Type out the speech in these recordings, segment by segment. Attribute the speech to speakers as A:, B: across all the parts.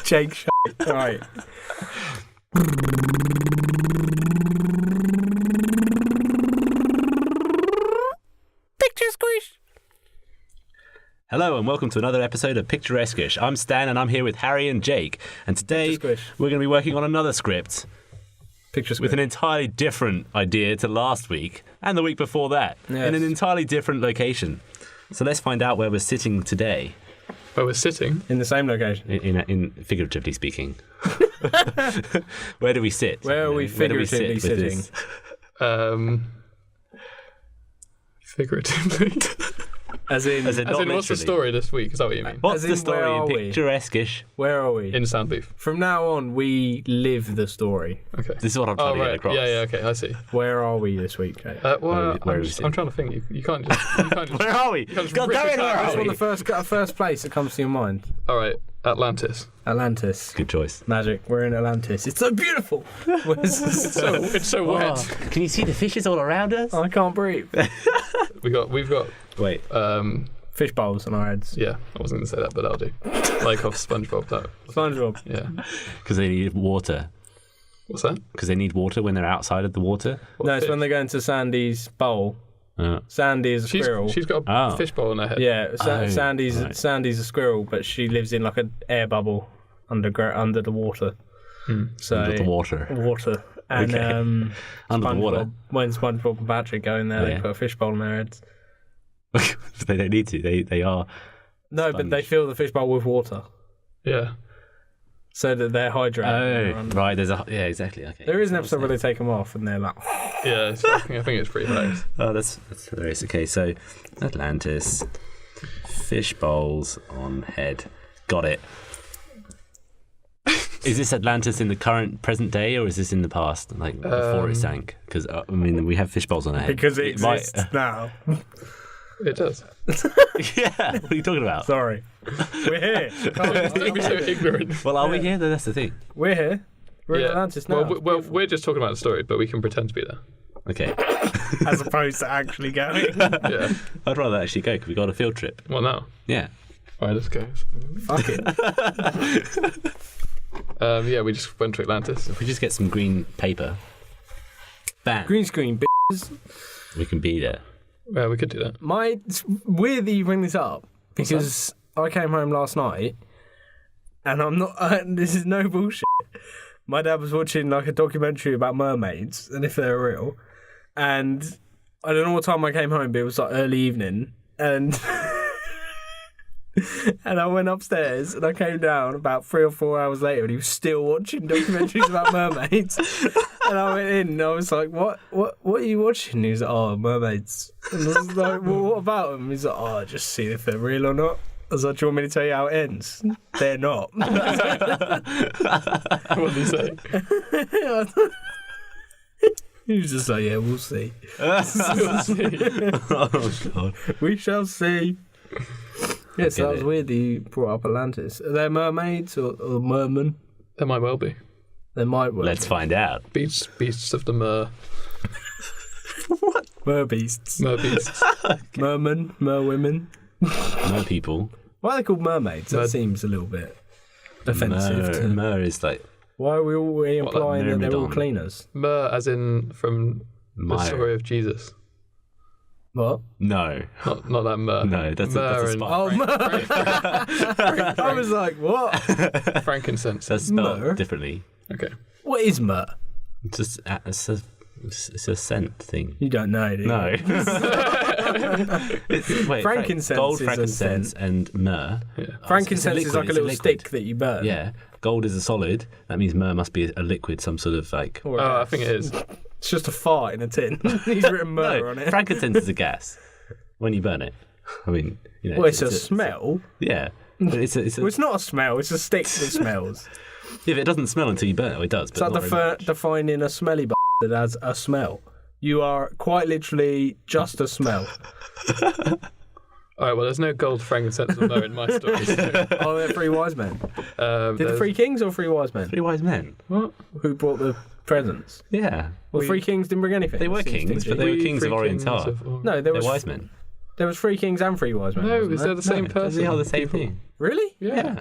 A: Jake shite. Right. PictureSquish.
B: Hello and welcome to another episode of PictureSquish. I'm Stan and I'm here with Harri and Jake. And today we're going to be working on another script with an entirely different idea to last week and the week before that, in an entirely different location. So let's find out where we're sitting today.
C: Where we're sitting?
A: In the same location.
B: In figuratively speaking. Where do we sit?
A: Where are we figuratively sitting?
C: Figuratively.
A: As in
C: what's the story this week? Is that what you mean?
B: What's the story in PictureSquish?
A: Where are we?
C: In Sound Beef.
A: From now on, we live the story.
C: Okay.
B: This is what I'm trying to get across.
C: Yeah, okay, I see.
A: Where are we this week, Jake?
C: Where I'm trying to think. You can't just
B: Where are we?
C: God
B: damn it, where are we?
A: The first place that comes to your mind.
C: All right, Atlantis.
A: Atlantis.
B: Good choice.
A: Magic. We're in Atlantis. It's so beautiful.
C: It's so wet.
B: Can you see the fishes all around us?
A: I can't breathe.
C: We've got
B: Wait.
A: Fish bowls on our heads.
C: Yeah, I wasn't going to say that, but I'll do. Like off SpongeBob.
A: SpongeBob.
C: Yeah.
B: Because they need water.
C: What's that?
B: Because they need water when they're outside of the water.
A: No, it's when they go into Sandy's bowl. Sandy is a squirrel.
C: She's got a fish bowl on her head.
A: Yeah, Sandy's a squirrel, but she lives in like an air bubble under the water. So
B: Under the water.
A: Water. And
B: Okay. Under the water.
A: When SpongeBob and Patrick go in there, they put a fish bowl on their heads.
B: They don't need to. They are.
A: No, but they fill the fish bowl with water.
C: Yeah.
A: So that they're hydrated.
B: Oh, right. Exactly. Okay.
A: There is an episode where they take them off and they're like...
C: Yeah, I think it's pretty hilarious.
B: Oh, that's hilarious. Okay, so Atlantis, fish bowls on head. Got it. Is this Atlantis in the present day, or is this in the past, like before it sank? Because we have fish bowls on our head.
A: Because it exists now.
C: It does.
B: Yeah. What are you talking about?
A: Sorry. We're here.
C: Don't be so ignorant.
B: Well, are we here? That's the thing.
A: We're here. We're in Atlantis now.
C: Well, we're just talking about the story, but we can pretend to be there.
B: Okay.
A: As opposed to actually going.
C: Yeah.
B: I'd rather actually go because we got a field trip.
C: What now?
B: Yeah.
C: All right, let's go.
A: Fuck it.
C: Yeah, we just went to Atlantis.
B: If we just get some green paper, bam,
A: Green screen, bitches.
B: we can be there.
C: Yeah, we could do that.
A: It's weird that you bring this up because I came home last night and I'm not. This is no bullshit. My dad was watching like a documentary about mermaids and if they're real, and I don't know what time I came home, but it was like early evening, and and I went upstairs and I came down about 3 or 4 hours later and he was still watching documentaries about mermaids. And I went in and I was like, what are you watching? He was like, oh, mermaids. And I was like, well, what about them? He's like, oh, just see if they're real or not. I was like, do you want me to tell you how it ends? They're not.
C: What did he say?
A: He was just like, yeah, we'll see.
B: Oh God.
A: We shall see. Yeah, so that was weird that you brought up Atlantis. Are there mermaids or mermen?
C: There might well be.
A: There might well
B: Let's find out.
C: Beasts of the mer.
B: What?
A: Merbeasts.
C: Merbeasts.
A: Mermen. Merwomen.
B: Mer people.
A: Why are they called mermaids? That seems a little bit offensive.
B: Mer is like...
A: Why are we all implying that they're all
B: myrmidon?
A: cleaners?
C: Mer as in from the story of Jesus.
A: What?
B: No.
C: Not that mer.
B: No, that's a spot.
A: Oh, myrrh. I was like, what?
C: Frankincense.
B: That's spelled
A: Myrrh?
B: differently.
C: Okay.
A: What is myrrh?
B: It's a scent thing.
A: You don't know, do you?
B: No.
A: Frankincense
B: gold,
A: is a
B: frankincense, and myrrh.
C: Yeah.
A: Frankincense is like a little stick that you burn.
B: Yeah. Gold is a solid. That means myrrh must be a liquid, some sort of like...
A: Or
C: I think it is.
A: It's just a fart in a tin. He's written myrrh on it.
B: Frankincense is a gas when you burn it. I mean, you know.
A: Well, it's a smell.
B: Yeah. But it's
A: Well, it's not a smell. It's a stick that smells.
B: If it doesn't smell until you burn it, well, it does.
A: It's like defining a smelly bastard as a smell. You are quite literally just a smell.
C: All right, well, there's no gold, frankincense, or myrrh in my story. So.
A: Oh, they're 3 wise men. Did the 3 kings or 3 wise men?
B: 3 wise men.
A: What? Who brought the presents?
B: Yeah.
A: Well, 3 kings didn't bring anything.
B: They were kings, but they were kings of Oriental.
A: No,
B: They're wise men.
A: There was 3 kings and 3 wise men.
C: No, because they're the same person.
B: They are the same thing.
A: Really?
C: Yeah.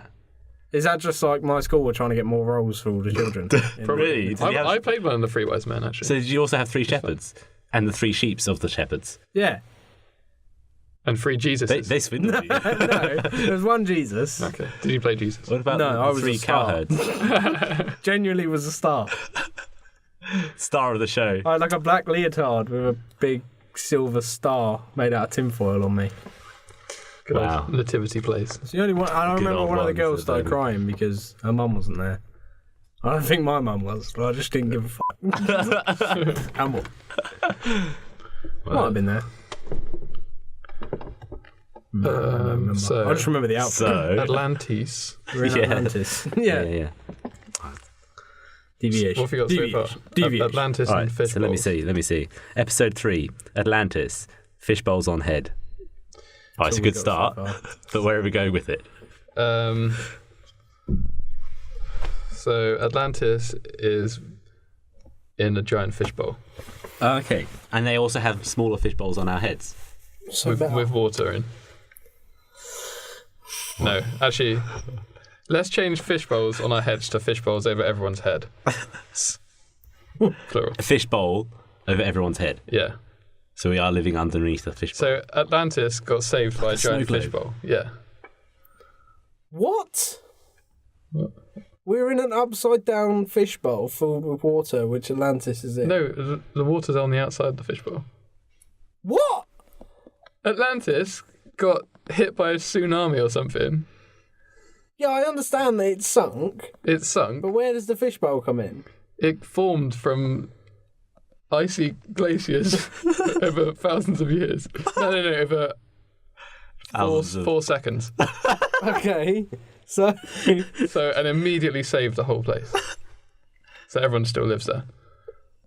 A: Is that just like my school were trying to get more roles for all the children?
B: Really?
C: I played one of the Three Wise Men, actually.
B: So did you also have 3 shepherds? And the 3 sheeps of the shepherds?
A: Yeah.
C: And 3 Jesuses.
B: They swindled you.
A: No, there's one Jesus.
C: Okay. Did you play Jesus?
B: What about
A: No, I
B: the
A: was
B: 3
A: a star.
B: cowherds?
A: Genuinely was a star.
B: Star of the show.
A: I had like a black leotard with a big silver star made out of tinfoil on me.
C: Good
B: Wow.
C: old nativity plays.
A: It's the only one. I
B: Good
A: remember
B: old
A: one of the
B: ones,
A: girls started
B: then.
A: crying because her mum wasn't there. I don't think my mum was, but I just didn't give a fuck. Campbell. Might have been there. I don't remember.
C: so-
A: I just remember the outfit.
B: So,
C: Atlantis.
A: We're in
B: Yeah.
A: Atlantis.
B: yeah.
A: Deviation.
C: What have we got so far?
A: Deviation.
C: Atlantis
B: All right,
C: and fish
B: so let me see. Episode 3, Atlantis, fish bowls on head. Oh, it's a good start, but where are we going with it?
C: So Atlantis is in a giant fishbowl
B: Okay. And they also have smaller fish bowls on our heads.
C: with water in. No, actually, let's change fish bowls on our heads to fish bowls over everyone's head. Plural.
B: A fish bowl over everyone's head.
C: Yeah.
B: So we are living underneath a fish bowl.
C: So Atlantis got saved by a
B: Snow
C: giant
B: globe.
C: fishbowl. Yeah.
A: What? We're in an upside down fishbowl filled with water, which Atlantis is in.
C: No, the water's on the outside of the fishbowl.
A: What?
C: Atlantis got hit by a tsunami or something.
A: Yeah, I understand that it's sunk,
C: It sunk.
A: but where does the fishbowl come in?
C: It formed from icy glaciers over thousands of years. No, over
B: Thousands of-
C: 4 seconds.
A: Okay, so
C: So, and immediately saved the whole place. So everyone still lives there.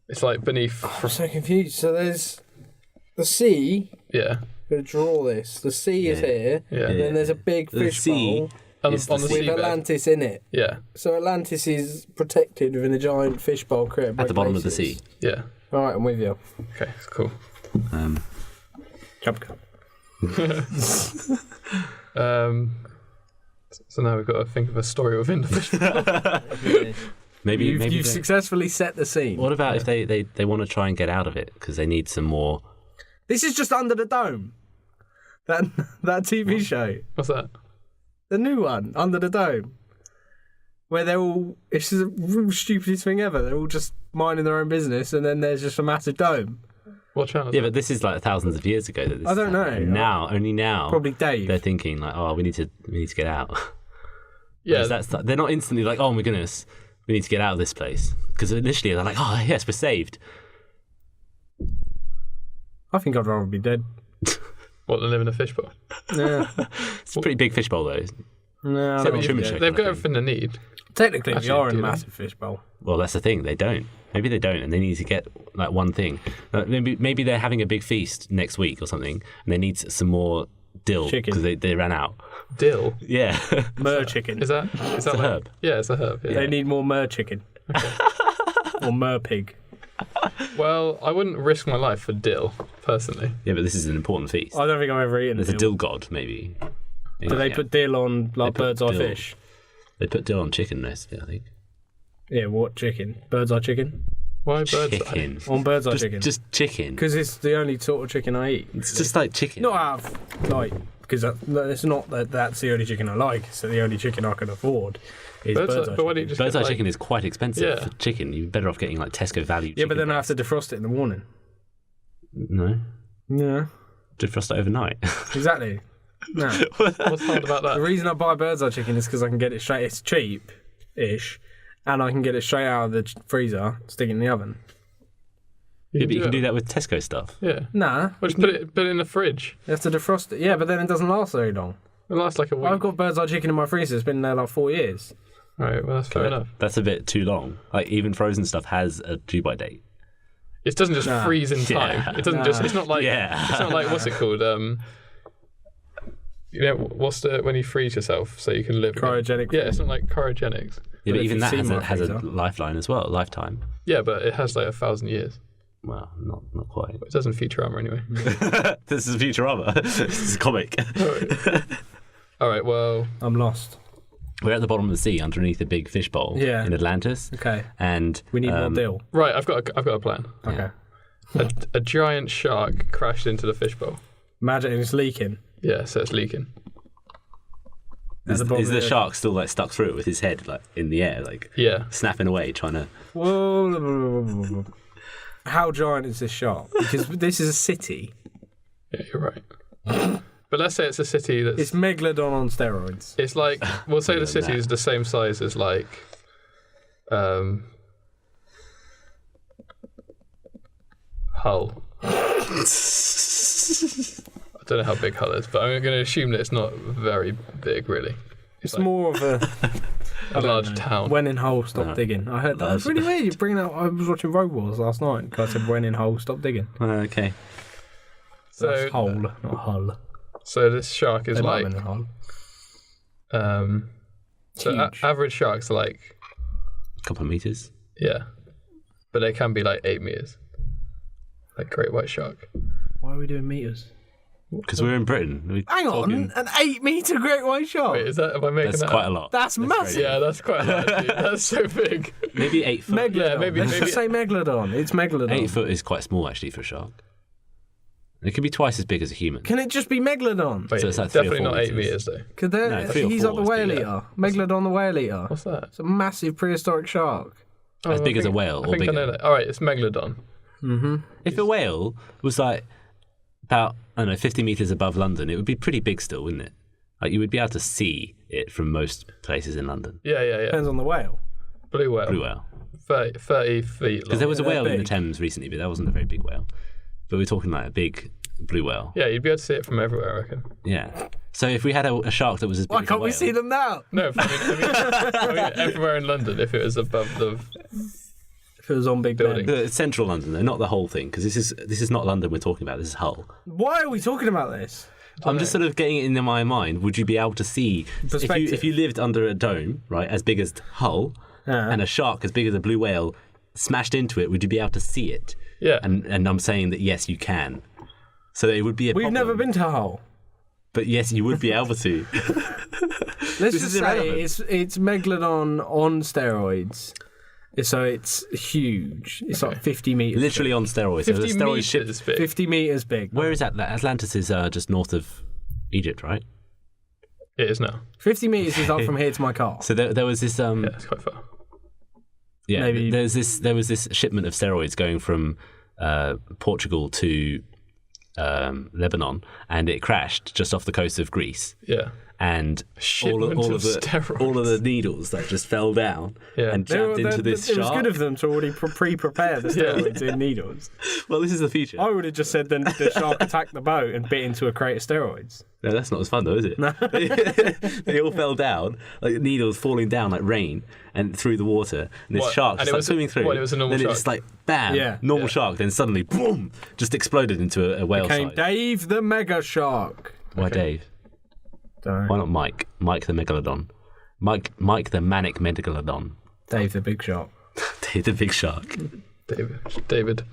C: It's like beneath.
A: I'm so confused. So there's the sea.
C: Yeah.
A: I'm gonna draw this. The sea is here,
C: Yeah.
A: and then there's a big
B: The sea
A: fishbowl
C: On
B: It's
C: the, on
B: the
C: the
A: with
C: seabed.
A: Atlantis in it.
C: Yeah.
A: So Atlantis is protected within a giant fishbowl created by
B: at the bottom of the sea.
A: glaciers.
C: Yeah.
A: All right, I'm with you.
C: Okay, cool.
A: Jump cut.
C: So now we've got to think of a story within the fishbowl.
B: Maybe
A: You've
B: they-
A: successfully set the scene.
B: What about if they want to try and get out of it because they need some more?
A: This is just Under the Dome. That TV show.
C: What's that?
A: The new one, Under the Dome. Where they're all, it's the real stupidest thing ever. They're all just minding their own business and then there's just a massive dome.
C: What channel?
B: Yeah, but this is like thousands of years ago. That this
A: I don't know.
B: happened. Only now,
A: Probably Dave.
B: they're thinking like, oh, we need to get out.
C: Yeah.
B: They're not instantly like, oh my goodness, we need to get out of this place. Because initially they're like, oh yes, we're saved.
A: I think I'd rather be dead.
C: What, they live in a fishbowl?
A: Yeah.
B: It's a pretty big fishbowl though.
A: No,
B: Except
A: I'm
B: for Truman
A: dead.
B: Show.
C: They've got everything they need.
A: Technically, we
C: Actually,
A: are in a
C: do they?
A: massive fishbowl.
B: Well, that's the thing. They don't. Maybe they don't, and they need to get like one thing. Maybe they're having a big feast next week or something, and they need some more dill
A: Chicken.
B: because they ran out.
C: Dill.
B: Yeah,
A: Mer chicken.
C: Is that
B: a
C: like,
B: herb.
C: Yeah, it's a herb. Yeah.
A: They need more mer chicken. Or mer pig.
C: Well, I wouldn't risk my life for dill, personally.
B: yeah, but this is an important feast.
A: I don't think I've ever eaten
B: There's a
A: dill.
B: dill god, maybe.
A: Do they
B: Yeah.
A: put dill on like
B: put
A: bird's eye
B: dill.
A: fish?
B: They put dill on chicken mostly, I think.
A: Yeah, what chicken? Bird's eye chicken?
C: Why bird's eye?
B: Chicken.
A: On bird's eye chicken?
B: Just chicken.
A: Because it's the only sort of chicken I eat.
B: It's just like chicken.
A: Not out of, like, because it's not that that's the only chicken I like, it's the only chicken I can afford. Is
C: Bird's
A: bird's
C: eye,
A: eye
C: but why do
A: chicken.
C: you just
B: Bird's
C: get,
B: eye
C: like-
B: chicken is quite expensive
C: Yeah.
B: for chicken. You're better off getting like Tesco value chicken.
A: Yeah, but then I have to defrost it in the morning.
B: No.
A: Yeah,
B: Defrost it overnight.
A: exactly. No.
C: What's hard about
A: The
C: that?
A: reason I buy bird's eye chicken is because I can get it straight. It's cheap-ish, and I can get it straight out of the freezer, stick it in the oven.
B: Yeah, but you can do that with Tesco stuff.
C: Yeah.
A: Nah,
C: Well, just put it in the fridge.
A: you have to defrost it. Yeah, but then it doesn't last very long.
C: It lasts like a week.
A: I've got bird's eye chicken in my freezer. It's been there like 4 years.
C: Right, well, that's fair enough.
B: That's a bit too long. Like even frozen stuff has a due-by date.
C: It doesn't just
A: Nah.
C: freeze in time.
B: Yeah.
C: It doesn't just. It's not like.
B: Yeah.
C: It's not like what's it called? You know what's the when you freeze yourself so you can live? again?
A: Cryogenic
C: Yeah, it's not like cryogenics.
B: Yeah,
A: But
B: but
A: if
B: even
A: you've
B: that
A: seen my
B: has a
A: freezer.
B: lifeline as well, lifetime.
C: Yeah, but it has like 1,000 years.
B: Well, not quite.
C: It doesn't feature armor anyway.
B: This is Futurama. This is a comic.
C: All right. Well,
A: I'm lost.
B: We're at the bottom of the sea, underneath a big fishbowl in Atlantis.
A: Okay.
B: And
A: we need more dill.
C: Right, I've got a plan.
A: Okay.
C: A giant shark crashed into the fishbowl.
A: Imagine it's leaking.
C: Yeah, so it's leaking.
B: Is the shark still like stuck through it with his head like in the air, like snapping away, trying to?
A: Whoa. How giant is this shark? Because this is a city.
C: Yeah, you're right. But let's say it's a city that's...
A: It's megalodon on steroids.
C: It's like, we'll say the city is the same size as like... Hull. I don't know how big Hull is, but I'm going to assume that it's not very big, really.
A: It's like more of a
C: large town.
A: When in Hull, stop digging. I heard that. It's really weird. You bring that. I was watching Road Wars last night. I said, when in Hull, stop digging.
B: Okay.
A: So that's Hull, not Hull.
C: So this shark is like... so average sharks are like...
B: A couple of meters.
C: Yeah. But they can be like 8 meters. Like great white shark.
A: Why are we doing meters?
B: Because we're in Britain.
A: Hang on, an 8-meter great white shark?
C: Wait, am I making
B: that's
C: that
B: quite
C: up?
B: a lot.
A: That's massive.
C: Yeah, that's quite a lot, actually. That's so big.
B: Maybe 8 foot.
A: Megalodon.
C: Yeah, maybe
A: Let's say megalodon. It's megalodon.
B: 8 foot is quite small, actually, for a shark. It could be twice as big as a human.
A: Can it just be megalodon?
B: Wait, so it's like
C: definitely not 8 meters, though.
A: He's like the whale eater. Megalodon the whale eater.
C: What's that?
A: It's a massive prehistoric shark.
B: As big as a whale, or bigger.
C: I know that. All right, it's megalodon.
A: Mm-hmm.
B: If a whale was like about, I don't know, 50 meters above London, it would be pretty big still, wouldn't it? Like you would be able to see it from most places in London.
C: Yeah.
A: Depends on the whale.
C: Blue whale.
B: Blue whale.
C: 30 feet long.
B: Because there was a whale in the
A: big.
B: Thames recently, but that wasn't a very big whale. But we're talking like a big blue whale.
C: Yeah, you'd be able to see it from everywhere, I reckon.
B: Yeah. So if we had a shark that was as big
A: Why
B: as a
A: can't
B: whale,
A: we see them now?
C: No, I mean everywhere in London, if it was above the...
A: If it was on Big
C: Building.
A: Ben.
B: Central London, though, not the whole thing, because this is not London we're talking about. This is Hull.
A: Why are we talking about this?
B: I'm just sort of getting it into my mind. Would you be able to see if you lived under a dome, right, as big as Hull, and a shark as big as a blue whale smashed into it? Would you be able to see it?
C: Yeah.
B: And I'm saying that yes, you can. So it would be a problem.
A: We've never been to Hull.
B: But yes, you would be able to.
A: Let's just say it's megalodon on steroids. So it's huge. It's like 50 meters.
B: Literally on steroids.
C: 50
B: There's a steroid ship.
C: meters big.
A: 50 meters big.
B: Where is that? Atlantis is just north of Egypt, right?
C: It is now.
A: 50 meters is up from here to my car.
B: So there was this.
C: Yeah, it's quite far.
B: Yeah,
A: Maybe.
B: there was this shipment of steroids going from Portugal to Lebanon, and it crashed just off the coast of Greece.
C: Yeah.
B: And all of the needles that just fell down and jabbed into this shark.
A: It was good of them to already pre-prepare the steroids in needles.
B: Well, this is the future.
A: I would have just said then the shark attacked the boat and bit into a crate of steroids.
B: No, that's not as fun though, is it?
A: No.
B: They all fell down, like needles falling down like rain and through the water. And this shark just swimming through.
C: It was a normal
B: then
C: shark.
B: It just like, bam, normal shark. Then suddenly, boom, just exploded into a whale
A: Became
B: size.
A: Dave the Mega Shark.
B: Why Dave?
A: Don't know.
B: Why not Mike? Mike the Megalodon. Mike the Manic Megalodon.
A: Dave the Big Shark.
B: Dave the Big Shark.
C: David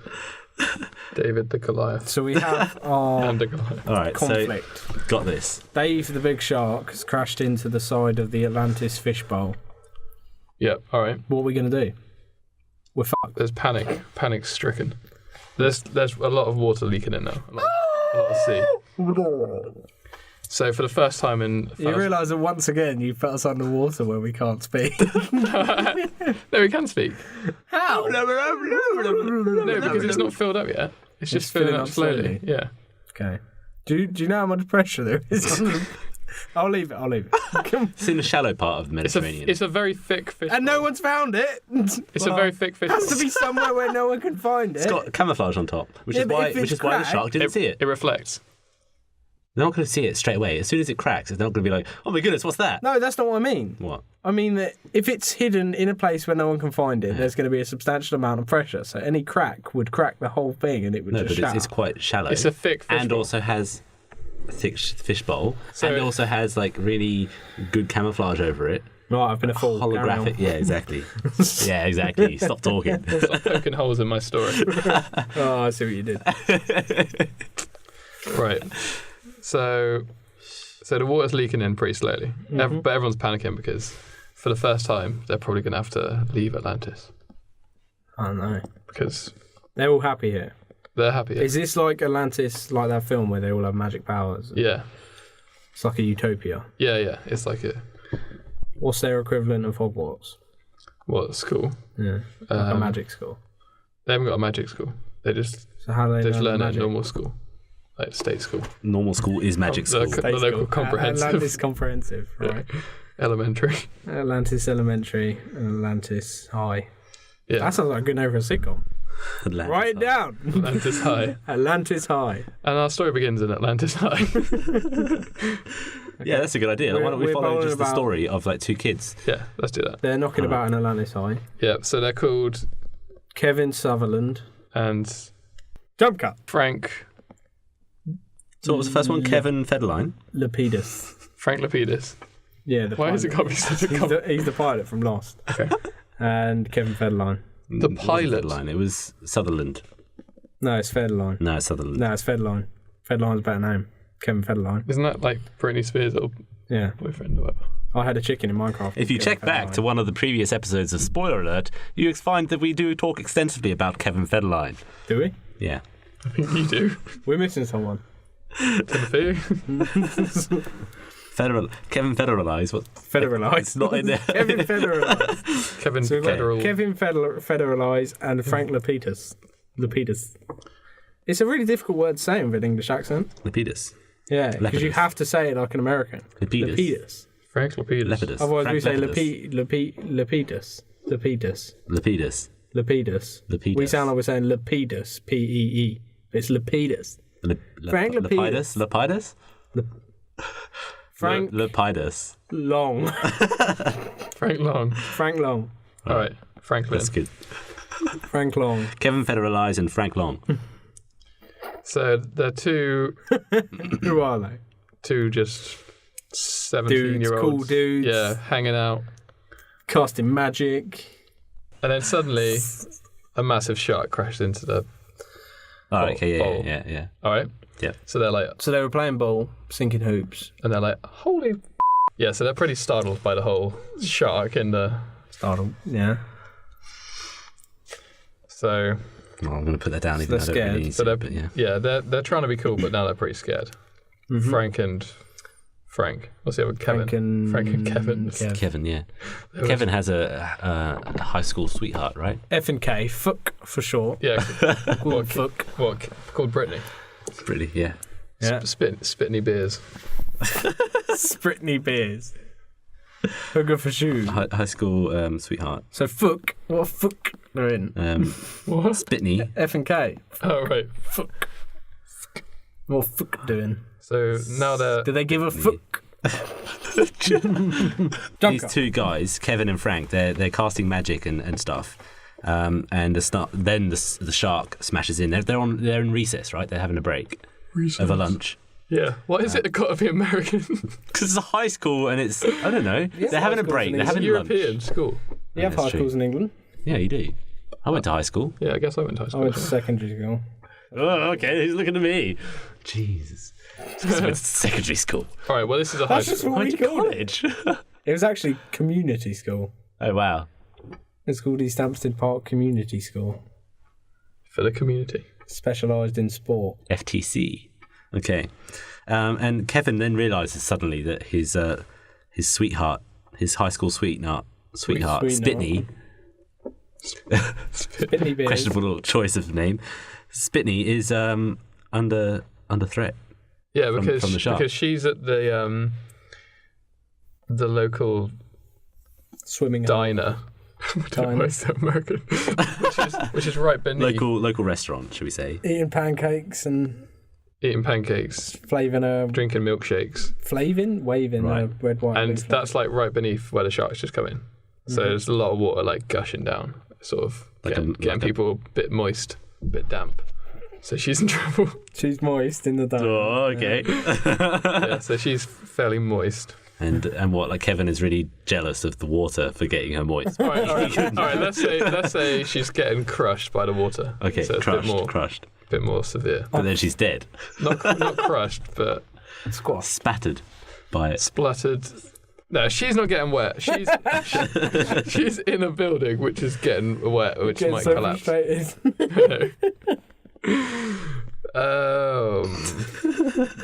C: the Goliath.
A: So we have our
C: And a Goliath.
B: All right,
A: conflict.
B: so got this.
A: Dave the Big Shark has crashed into the side of the Atlantis fishbowl.
C: Yep, all right.
A: What are we going to do? We're fucked.
C: There's panic stricken. There's a lot of water leaking in now. A lot of sea. So for the first time in...
A: You realise that once again you put us underwater where we can't speak.
C: No, we can speak.
A: How?
C: No, because it's not filled up yet. It's just filling up slowly. Yeah.
A: Okay. Do you know how much pressure there is? I'll leave it.
B: It's in the shallow part of the Mediterranean.
C: It's a very thick fish.
A: And no one's found it.
C: It's a very thick fish.
A: It has to be somewhere where no one can find it.
B: It's got camouflage on top, which is why the shark didn't see it.
C: It reflects.
B: They're not going to see it straight away. As soon as it cracks, they're not going to be like, oh my goodness, what's that?
A: No, that's not what I mean.
B: What?
A: I mean that if it's hidden in a place where no one can find it, there's going to be a substantial amount of pressure. So any crack would crack the whole thing and it would just shatter.
B: It's quite shallow.
C: It's a thick fish
B: and
C: bowl.
B: also has a thick fish bowl.
C: So
B: and also has like really good camouflage over it.
A: Right, I've been a fool.
B: Holographic. Yeah, exactly. Yeah, exactly. Stop talking.
C: Stop poking holes in my story.
A: Oh, I see what you did.
C: Right. So So the water's leaking in pretty slowly. But everyone's panicking because for the first time, they're probably going to have to leave Atlantis.
A: I don't know.
C: Because
A: they're all happy here.
C: They're happy here.
A: Is this like Atlantis, like that film where they all have magic powers?
C: Yeah.
A: It's like a utopia.
C: Yeah. It's like a...
A: What's their equivalent of Hogwarts?
C: What, school?
A: Yeah, like a magic school.
C: They haven't got a magic school. They just...
A: So how do they
C: learn
A: magic?
C: at normal school. Like state school.
B: Normal school is magic school.
C: The local comprehensive.
A: Atlantis comprehensive, right?
C: Elementary.
A: Atlantis Elementary and Atlantis High.
C: Yeah.
A: That sounds like a good name for a sitcom.
B: Atlantis
A: Write it down.
C: Atlantis High.
A: Atlantis High.
C: And our story begins in Atlantis High.
B: Yeah, that's a good idea. Why don't we follow just the story of like two kids?
C: Yeah, let's do that.
A: They're knocking about in Atlantis High.
C: Yeah, so they're called
A: Kevin Sutherland
C: and
A: Jump cut.
C: Frank.
B: So what was the first one? Kevin Federline?
A: Lapidus.
C: Frank Lapidus.
A: Yeah, the
C: Why
A: pilot.
C: has it got to be such a
A: He's the pilot from Lost.
C: Okay.
A: And Kevin Federline.
C: The pilot.
B: Federline. It was Sutherland.
A: No, it's Federline.
B: No, it's Sutherland.
A: No, it's Federline. Federline's a better name. Kevin Federline.
C: Isn't that like Britney Spears' little boyfriend or whatever?
A: I had a chicken in Minecraft.
B: If you check back to one of the previous episodes of Spoiler Alert, you find that we do talk extensively about Kevin Federline.
A: Do we?
B: Yeah.
C: I think you do.
A: We're missing someone.
C: Timothy.
B: Kevin Federalize. What?
A: Federalize.
B: It's not in there.
A: Kevin Federalize.
C: Kevin
A: So we've got
C: Federal.
A: Kevin Federalize and Frank Lapidus. Lapidus. It's a really difficult word to say with an English accent.
B: Lapidus.
A: Yeah, because you
B: Lapidus.
A: have to say it like an American.
B: Lapidus.
A: Lapidus.
C: Frank Lapidus.
B: Lepidus.
A: Otherwise
B: Frank
A: we say
B: Lepidus.
A: Lapidus. Lapidus.
B: Lapidus.
A: Lapidus.
B: Lapidus.
A: We sound like we're saying Lapidus. P-E-E. It's Lapidus. Frank Lapidus.
B: Lapidus?
A: Frank
B: Lapidus.
A: Long.
C: Frank Long.
A: Frank Long.
C: All right. Franklin.
B: That's good.
A: Frank Long.
B: Kevin Federalize and Frank Long.
C: So they're two
A: Who are they?
C: just 17-year-olds.
A: Cool dudes.
C: Yeah, hanging out.
A: Casting magic.
C: And then suddenly a massive shark crashed into the
B: Oh, okay,
C: bowl.
B: yeah.
C: All right?
B: Yeah.
C: So they're like,
A: So they were playing ball, sinking hoops.
C: and they're like, holy yeah, so they're pretty startled by the whole shark in the...
A: Startled. Yeah.
C: So...
B: Well, I'm going to put that down even though I
A: they're
B: don't really
A: scared.
B: need
C: So
B: to,
C: they're,
B: but yeah.
C: they're trying to be cool, but now they're pretty scared.
A: Mm-hmm.
C: Frank. What's the other one? Kevin.
A: Frank and
C: Kevin.
A: Kev.
B: Kevin, yeah. Kevin has a high school sweetheart, right?
A: F and K. Fuck for short.
C: Yeah.
A: Called Fuck.
C: What? Called Brittany.
B: Pretty, yeah.
A: Yeah.
C: Spitney beers.
A: Spritney beers. Hooker for shoes.
B: High school sweetheart.
A: So fuck. What fuck they're in?
C: What?
B: Spitney.
A: F and K.
C: Oh, right.
A: Fuck. What fuck doing?
C: So now they're...
A: Did they give a fuck?
B: These two guys, Kevin and Frank, they're casting magic and stuff. And then the shark smashes in. They're in recess, right? They're having a break over lunch.
C: Yeah. Why is it got to be American?
B: Because it's a high school and it's, I don't know, they're having a break. They're
C: It's a
B: having
C: European
B: lunch.
C: school.
A: You have
B: that's
A: high
B: true.
A: schools in England.
B: Yeah, you do. I went to high school.
C: Yeah, I guess I went to high
A: I
C: school.
A: went to secondary school.
B: Oh, okay. He's looking at me. Jesus. I went to secondary school.
C: All right, well, this is a high
A: That's just
C: school.
A: what
B: I
A: we
B: went to
A: called it.
B: college.
A: It was actually community school.
B: Oh, wow.
A: It's called East Hampstead Park Community School.
C: For the community.
A: Specialised in sport.
B: FTC. Okay. And Kevin then realises suddenly that his sweetheart, his high school sweetheart, Spitney,
A: Spitney beers.
B: questionable choice of name, Spitney is under threat.
C: Yeah,
B: from the shark.
C: because she's at the local
A: Swimming hole.
C: diner. I don't know why it's so American. which is right beneath.
B: Local restaurant, should we say?
A: Eating pancakes and
C: Eating pancakes,
A: flaving a...
C: drinking milkshakes.
A: Waving
B: Right.
A: a red, white,
C: And
A: blue flag.
C: that's like right beneath where the sharks just come in. So there's a lot of water like gushing down, sort of getting people a bit moist, a bit damp. So she's in trouble.
A: She's moist in the dark.
B: Oh, okay.
C: Yeah, so she's fairly moist.
B: And what? Like Kevin is really jealous of the water for getting her moist.
C: All right. Let's say she's getting crushed by the water.
B: Okay,
C: so it's
B: crushed.
C: bit more severe.
B: But then she's dead,
C: Not crushed, but
A: Squash.
B: spattered. by it.
C: Splattered. No, she's not getting wet. She's in a building which is getting wet, which might collapse.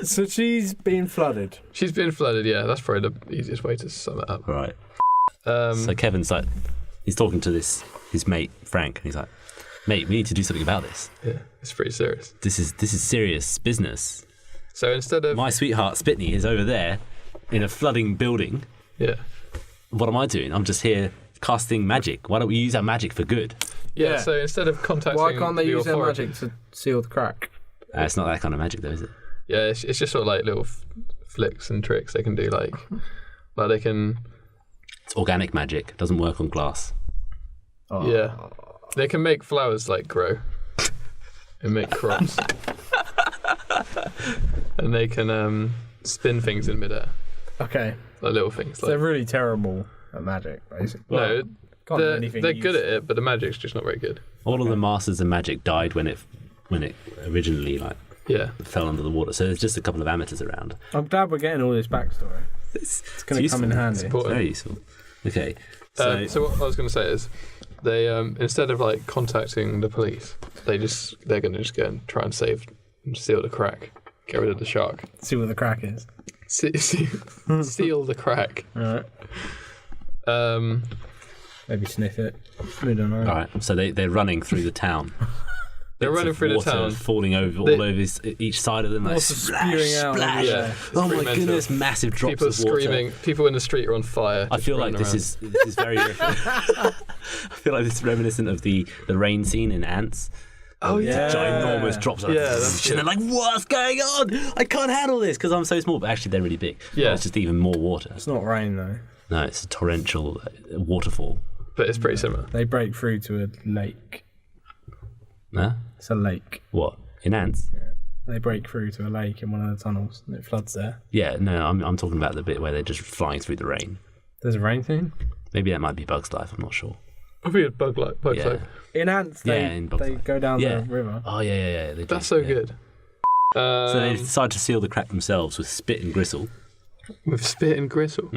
A: So she's been flooded.
C: She's been flooded, yeah. That's probably the easiest way to sum it up.
B: Right. So Kevin's like, he's talking to his mate Frank, and he's like, "Mate, we need to do something about this.
C: Yeah, it's pretty serious.
B: This is serious business.
C: So instead of
B: my sweetheart Spitney is over there in a flooding building.
C: Yeah.
B: What am I doing? I'm just here casting magic. Why don't we use our magic for good?"
C: Yeah. So instead of contacting,
A: why can't they use their
C: authority,
A: magic to seal the crack?
B: It's not that kind of magic, though, is it?
C: Yeah, it's just sort of like little flicks and tricks they can do, like they can.
B: It's organic magic. Doesn't work on glass.
A: Oh.
C: Yeah, they can make flowers like grow and make crops, and they can spin things in midair.
A: Okay.
C: Like little things.
A: So they're really terrible at magic, basically.
C: No,
A: Well,
C: they're good at it, but the magic's just not very good.
B: All of the masters of magic died when it originally fell under the water. So there's just a couple of amateurs around.
A: I'm glad we're getting all this backstory. It's going to come in handy.
B: It's very useful. Okay.
C: So what I was going to say is, they instead of like contacting the police, they're going to just go and try and seal the crack, get rid of the shark.
A: See what the crack is.
C: Seal the crack.
A: All right. Maybe sniff it. We don't know.
B: All right. So they're running through the town.
C: They're running through the town,
B: falling over all over each side of them, like
A: spewing out.
B: Splash!
C: Yeah,
B: oh my goodness! Massive drops
C: people
B: of water.
C: Screaming. People in the street are on fire.
B: I feel like this is very. I feel like this is reminiscent of the rain scene in Ants.
C: Oh yeah,
B: ginormous drops.
C: Yeah, that's
B: and they're like, "What's going on? I can't handle this because I'm so small." But actually, they're really big.
C: Yeah,
B: it's just even more water.
A: It's not rain though.
B: No, it's a torrential waterfall.
C: But it's pretty similar.
A: They break through to a lake.
B: Huh?
A: It's a lake.
B: What? In Ants?
A: Yeah. They break through to a lake in one of the tunnels and it floods there.
B: Yeah, no, I'm talking about the bit where they're just flying through the rain.
A: There's a rain thing?
B: Maybe that might be Bug's Life, I'm not sure.
C: I think it's Bug's Life.
A: In Ants, they go down the river.
B: Oh, yeah.
C: That's so good.
B: So they decide to seal the crack themselves with spit and gristle.
C: With spit and gristle?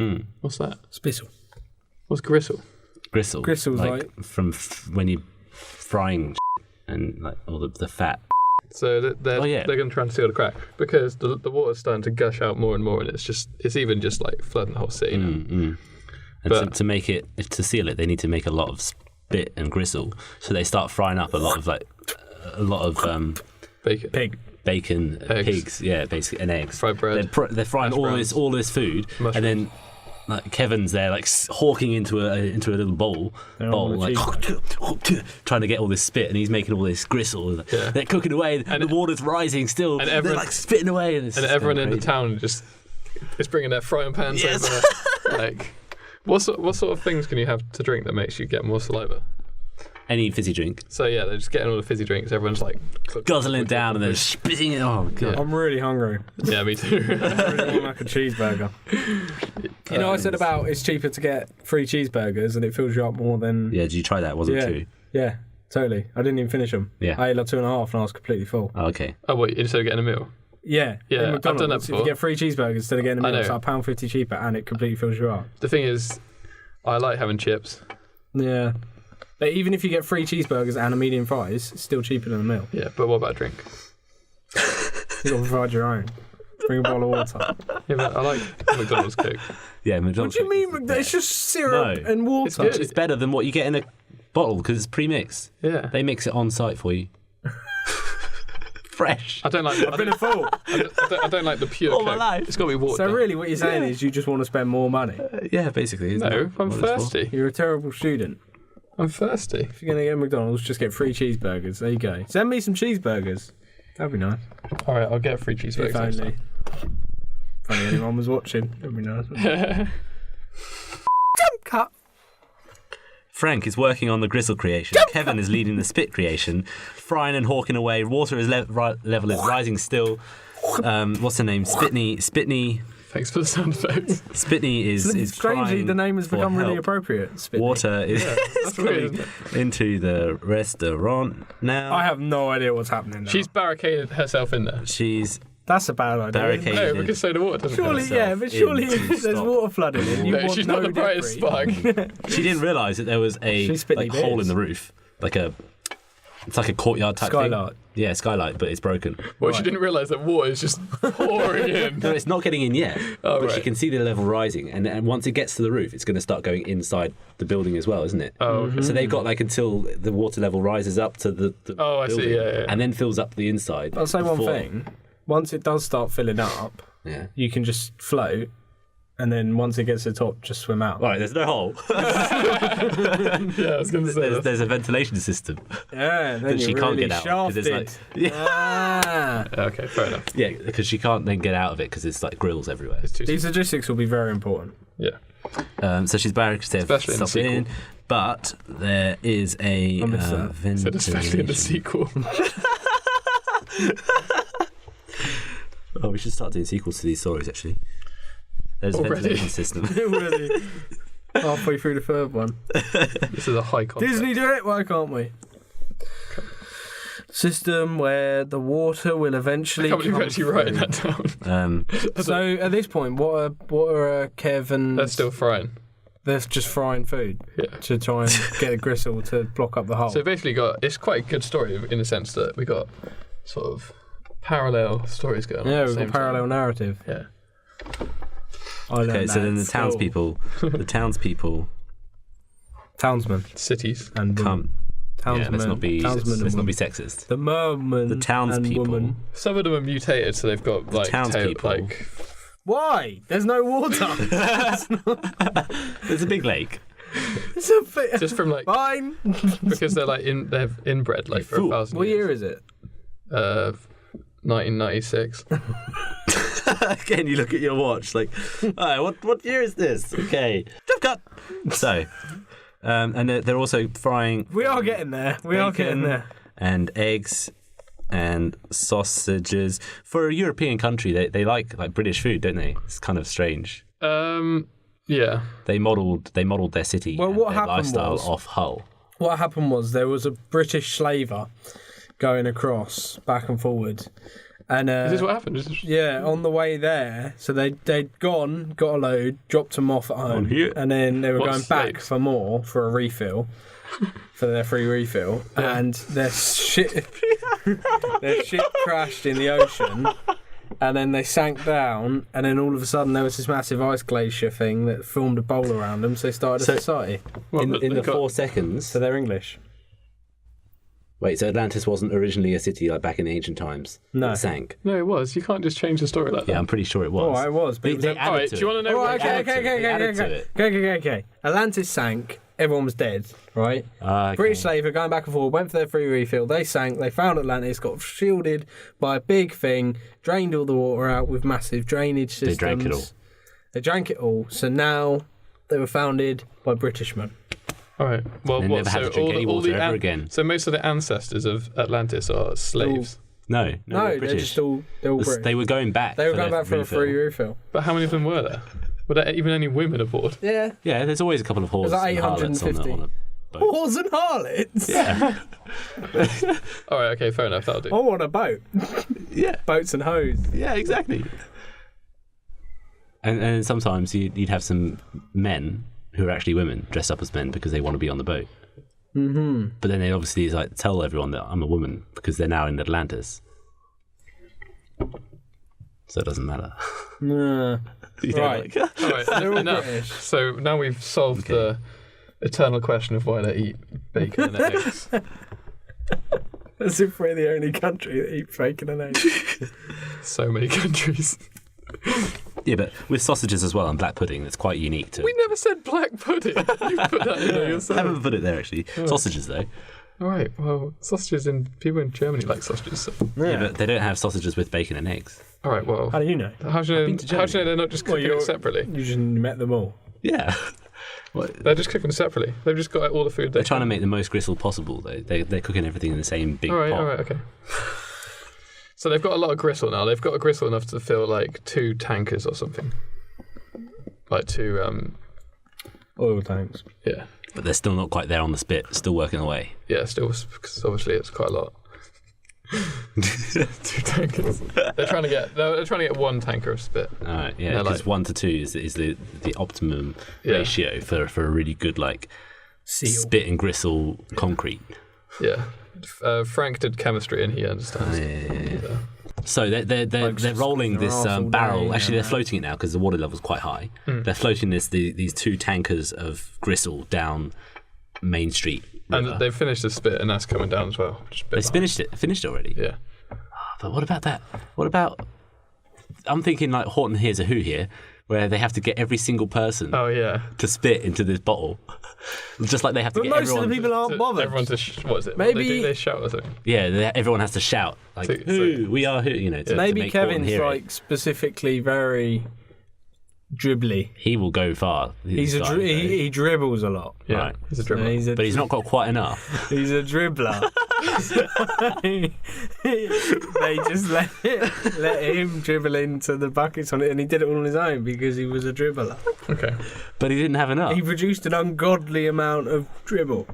C: What's that?
A: Spittle.
C: What's gristle?
B: Gristle.
A: Gristle's like
B: from when you're frying and like all the fat.
C: So they're going to try and seal the crack because the water's starting to gush out more and more, and it's even just like flooding the whole city now.
B: And to seal it, they need to make a lot of spit and gristle. So they start frying up a lot of bacon,
C: eggs.
B: pigs, basically, and eggs.
C: Fried bread.
B: They're frying all this food, mushrooms. And then like Kevin's there, like hawking into a little bowl, like trying to get all this spit, and he's making all this gristle. Yeah. They're cooking away, and the water's rising still, and everyone, they're like spitting away, and
C: everyone in the town is bringing their frying pans over. Like, what sort of things can you have to drink that makes you get more saliva?
B: Any fizzy drink.
C: So yeah, they're just getting all the fizzy drinks. Everyone's like
B: guzzling it down and they're spitting it. Oh god,
A: I'm really hungry.
C: Yeah, me too.
A: I really want like a cheeseburger. You know, I said about it's cheaper to get 3 cheeseburgers and it fills you up more than.
B: Yeah, did you try that? Was it 2?
A: Yeah, totally. I didn't even finish them.
B: Yeah,
A: I ate like 2.5 and I was completely full.
B: Oh, okay.
C: Oh wait, instead of getting a meal.
A: Yeah.
C: I've done that before.
A: If you get 3 cheeseburgers instead of getting a meal, it's like £1.50 cheaper and it completely fills you up.
C: The thing is, I like having chips.
A: Yeah. But even if you get 3 cheeseburgers and a medium fries, it's still cheaper than a meal.
C: Yeah, but what about a drink?
A: You got to provide your own. Bring a bottle of water.
C: Yeah, but I like McDonald's Coke.
B: Yeah, McDonald's.
A: What do you mean? It's just syrup and water.
B: It's better than what you get in a bottle because it's pre-mixed.
C: Yeah.
B: They mix it on site for you. Fresh.
C: I don't like.
A: I've been a fool.
C: I don't like the pure Coke.
B: My life.
C: It's got to be water.
A: So really, what you're saying is you just want to spend more money.
B: Yeah, basically.
C: No, I'm thirsty.
A: You're a terrible student.
C: I'm thirsty.
A: If you're going to get McDonald's, just get 3 cheeseburgers. There you go. Send me some cheeseburgers. That'd be nice.
C: All right, I'll get 3 cheeseburgers.
A: If only anyone was watching. That'd be nice. Jump cut.
B: Frank is working on the gristle creation. Kevin is leading the spit creation. Frying and hawking away. Water is level is rising still. What's her name? Spitney.
C: Thanks for the sound effects.
B: Spitney is
A: strangely the name has become really appropriate. Spitney.
B: Water is coming into the restaurant now.
A: I have no idea what's happening now.
C: She's barricaded herself in there.
B: She's
A: That's a bad idea.
B: Barricaded.
C: No, because soda water doesn't
A: Surely,
C: count.
A: yeah, but surely if there's water flooding in, you
C: No,
A: want
C: she's
A: no
C: not the brightest
A: debris.
C: spark.
B: She didn't realise that there was a
A: She's spitting
B: hole
A: beers.
B: in the roof, it's like a courtyard type
A: Skylight.
B: thing. Yeah, skylight, but it's broken.
C: Well, she didn't realise that water is just pouring in.
B: No, it's not getting in yet,
C: Oh,
B: but she
C: right.
B: can see the level rising, and once it gets to the roof, it's going to start going inside the building as well, isn't it?
C: Oh, okay.
B: So they've got until the water level rises up to the
C: Oh, I see,
B: building,
C: yeah.
B: and then fills up the inside.
A: I'll say one
B: before-
A: thing. Once it does start filling up,
B: Yeah.
A: you can just float, and then once it gets to the top, just swim out.
B: Right, there's no hole.
C: Yeah, I was going to say that.
B: there's a ventilation system
A: Yeah, then
B: that she
A: you're
B: can't
A: really
B: get out. 'Cause
A: shafted.
B: it's like,
A: Ah.
C: Okay, fair enough.
B: yeah, because she can't then get out of it because it's like grills everywhere.
C: It's too
A: These logistics will be very important.
C: Yeah.
B: So she's barricaded
C: Especially in the
B: stuff in,
C: sequel.
B: but there is a
A: I missed that.
C: Said especially in the
B: ventilation.
C: sequel.
B: Oh, we should start doing sequels to these stories, actually. There's a
C: Already?
B: ventilation system.
A: Really. Halfway through the third one.
C: This is a high concept.
A: Disney do it, why can't we? System where the water will eventually
C: I can't believe
A: come
C: you're actually writing
A: through.
C: that down.
A: So at this point, what are Kev and
C: They're still frying.
A: they're just frying food
C: Yeah.
A: to try and get a gristle to block up the hole.
C: So basically, it's quite a good story in the sense that we got sort of parallel stories going on.
A: Yeah,
C: at the
A: we've got
C: same
A: parallel
C: time.
A: narrative.
C: Yeah.
A: I learned
B: Okay, so
A: that
B: then
A: at
B: the
A: school.
B: townspeople
A: Townsmen
C: Cities.
A: and women.
B: come.
A: Townsmen,
B: Yeah, let's not be
A: townsmen and
B: let's not be
A: women.
B: sexist.
A: The merman
B: The townspeople.
A: and woman.
C: Some of them are mutated, so they've got like
B: townspeople.
C: like
A: Why? There's no water.
B: There's a big lake.
A: It's a bit...
C: just from like
A: Fine.
C: because they're inbred like for
B: Fool.
C: 1,000
A: What
C: years.
A: year is it?
C: 1996.
B: Again, you look at your watch, like, what year is this? Okay, jump cut. So, and they're also frying
A: We are getting there. We are getting
B: bacon
A: there.
B: and eggs and sausages. For a European country, they like British food, don't they? It's kind of strange.
C: Yeah.
B: They modelled their city
A: Well,
B: and
A: what
B: their
A: happened
B: lifestyle
A: was-
B: off Hull.
A: What happened was there was a British slaver going across back and forward, and
C: Is this what happened? Is this...
A: yeah, on the way there, so they'd gone, got a load, dropped them off at home,
B: here?
A: and then they were
C: What
A: going back
C: slaves?
A: for more for a refill, for their free refill, and their ship crashed in the ocean. And then they sank down, and then all of a sudden there was this massive ice glacier thing that formed a bowl around them, so they started a
B: So-
A: society.
B: In the
C: they've got-
B: 4 seconds.
A: So they're English.
B: Wait, so Atlantis wasn't originally a city like back in the ancient times?
A: No.
B: It sank.
C: No, it was. You can't just change the story like that.
B: Yeah, I'm pretty sure it was.
A: Oh, I was. But
B: They,
A: it was
B: they
A: a-
B: added
C: Alright,
B: to
C: do you
B: it.
C: want to know
A: Oh,
C: what
A: okay,
B: added to it. They added to it.
A: okay. Atlantis sank. Everyone was dead, right?
B: Okay.
A: British slaver going back and forth, went for their free refill. They sank. They found Atlantis, got shielded by a big thing, drained all the water out with massive drainage systems.
B: They drank it all.
A: They drank it all. So now they were founded by Britishmen.
C: All right. Well,
B: They
C: what?
B: never had
C: So
B: to drink any water ever again.
C: So most of the ancestors of Atlantis are slaves.
B: No,
A: No,
B: they're
A: they're
B: British.
A: just all British.
B: They were going back.
A: They were
B: for
A: going
B: their
A: back for
B: refill.
A: a free refill.
C: But how many of them were there? Were there even any women aboard?
A: Yeah.
B: Yeah, there's always a couple of whores
A: There's like
B: and harlots on
A: 850.
B: a boat.
A: Whores and harlots.
B: Yeah,
C: All right. Okay. Fair enough. That'll do.
A: I want a boat.
B: yeah,
A: Boats and hoes.
B: yeah, exactly. And sometimes you'd have some men who are actually women dressed up as men because they want to be on the boat.
A: Mm-hmm.
B: But then they obviously tell everyone that I'm a woman because they're now in Atlantis. So it doesn't matter.
A: Nah.
B: You know,
A: Right.
B: like-
C: All right.
A: They're all
C: enough.
A: British.
C: So now we've solved the eternal question of why they eat bacon and eggs.
A: As if we're the only country that eat bacon and eggs.
C: So many countries.
B: yeah, but with sausages as well and black pudding, that's quite unique to.
C: We never said black pudding. You put that in there
B: I
C: yourself.
B: haven't put it there actually. Sausages though.
C: All right. Well, sausages and people in Germany like sausages. So.
B: Yeah, but they don't have sausages with bacon and eggs.
C: All right. Well,
A: How do you know?
C: how do you
B: been to
C: know they're not just cooking
A: you're-
C: it separately?
A: You just met them all.
B: Yeah.
C: They're just cooking separately. They've just got all the food.
B: They're trying to make the most gristle possible. They're cooking everything in the same big pot.
C: All right, okay. So they've got a lot of gristle now. They've got a gristle enough to fill like 2 tankers or something. Like 2,
A: Oil tanks.
C: yeah.
B: But they're still not quite there on the spit. Still working away.
C: Yeah, still, because obviously it's quite a lot. 2 tankers. They're trying to get 1 tanker of spit.
B: All right, yeah, because 1 to 2 is the optimum ratio for a really good
A: seal.
B: Spit and gristle concrete.
C: Yeah. Frank did chemistry and he understands.
B: Yeah. So they're rolling this barrel. Actually, they're floating it now because the water level's quite high. They're floating these 2 tankers of gristle down Main Street River.
C: And they've finished the spit and that's coming down as well.
B: They finished it already.
C: Yeah.
B: But what about that? What about? I'm thinking like Horton Hears a Who here, where they have to get every single person to spit into this bottle. Just like they have to get
A: most
B: everyone.
A: of the people aren't bothered.
C: Everyone to what is it?
A: Maybe
C: they shout or something.
B: Yeah, everyone has to shout like who we are who.
A: Maybe
B: to make Horton
A: Kevin's
B: hear it.
A: specifically very dribbly.
B: He will go far.
A: He dribbles a lot.
C: Yeah,
B: right.
C: He's a dribbler.
B: But he's not got quite enough.
A: He's a dribbler. They just let him dribble into the buckets on it, and he did it all on his own because he was a dribbler.
C: Okay.
B: But he didn't have enough.
A: He produced an ungodly amount of dribble.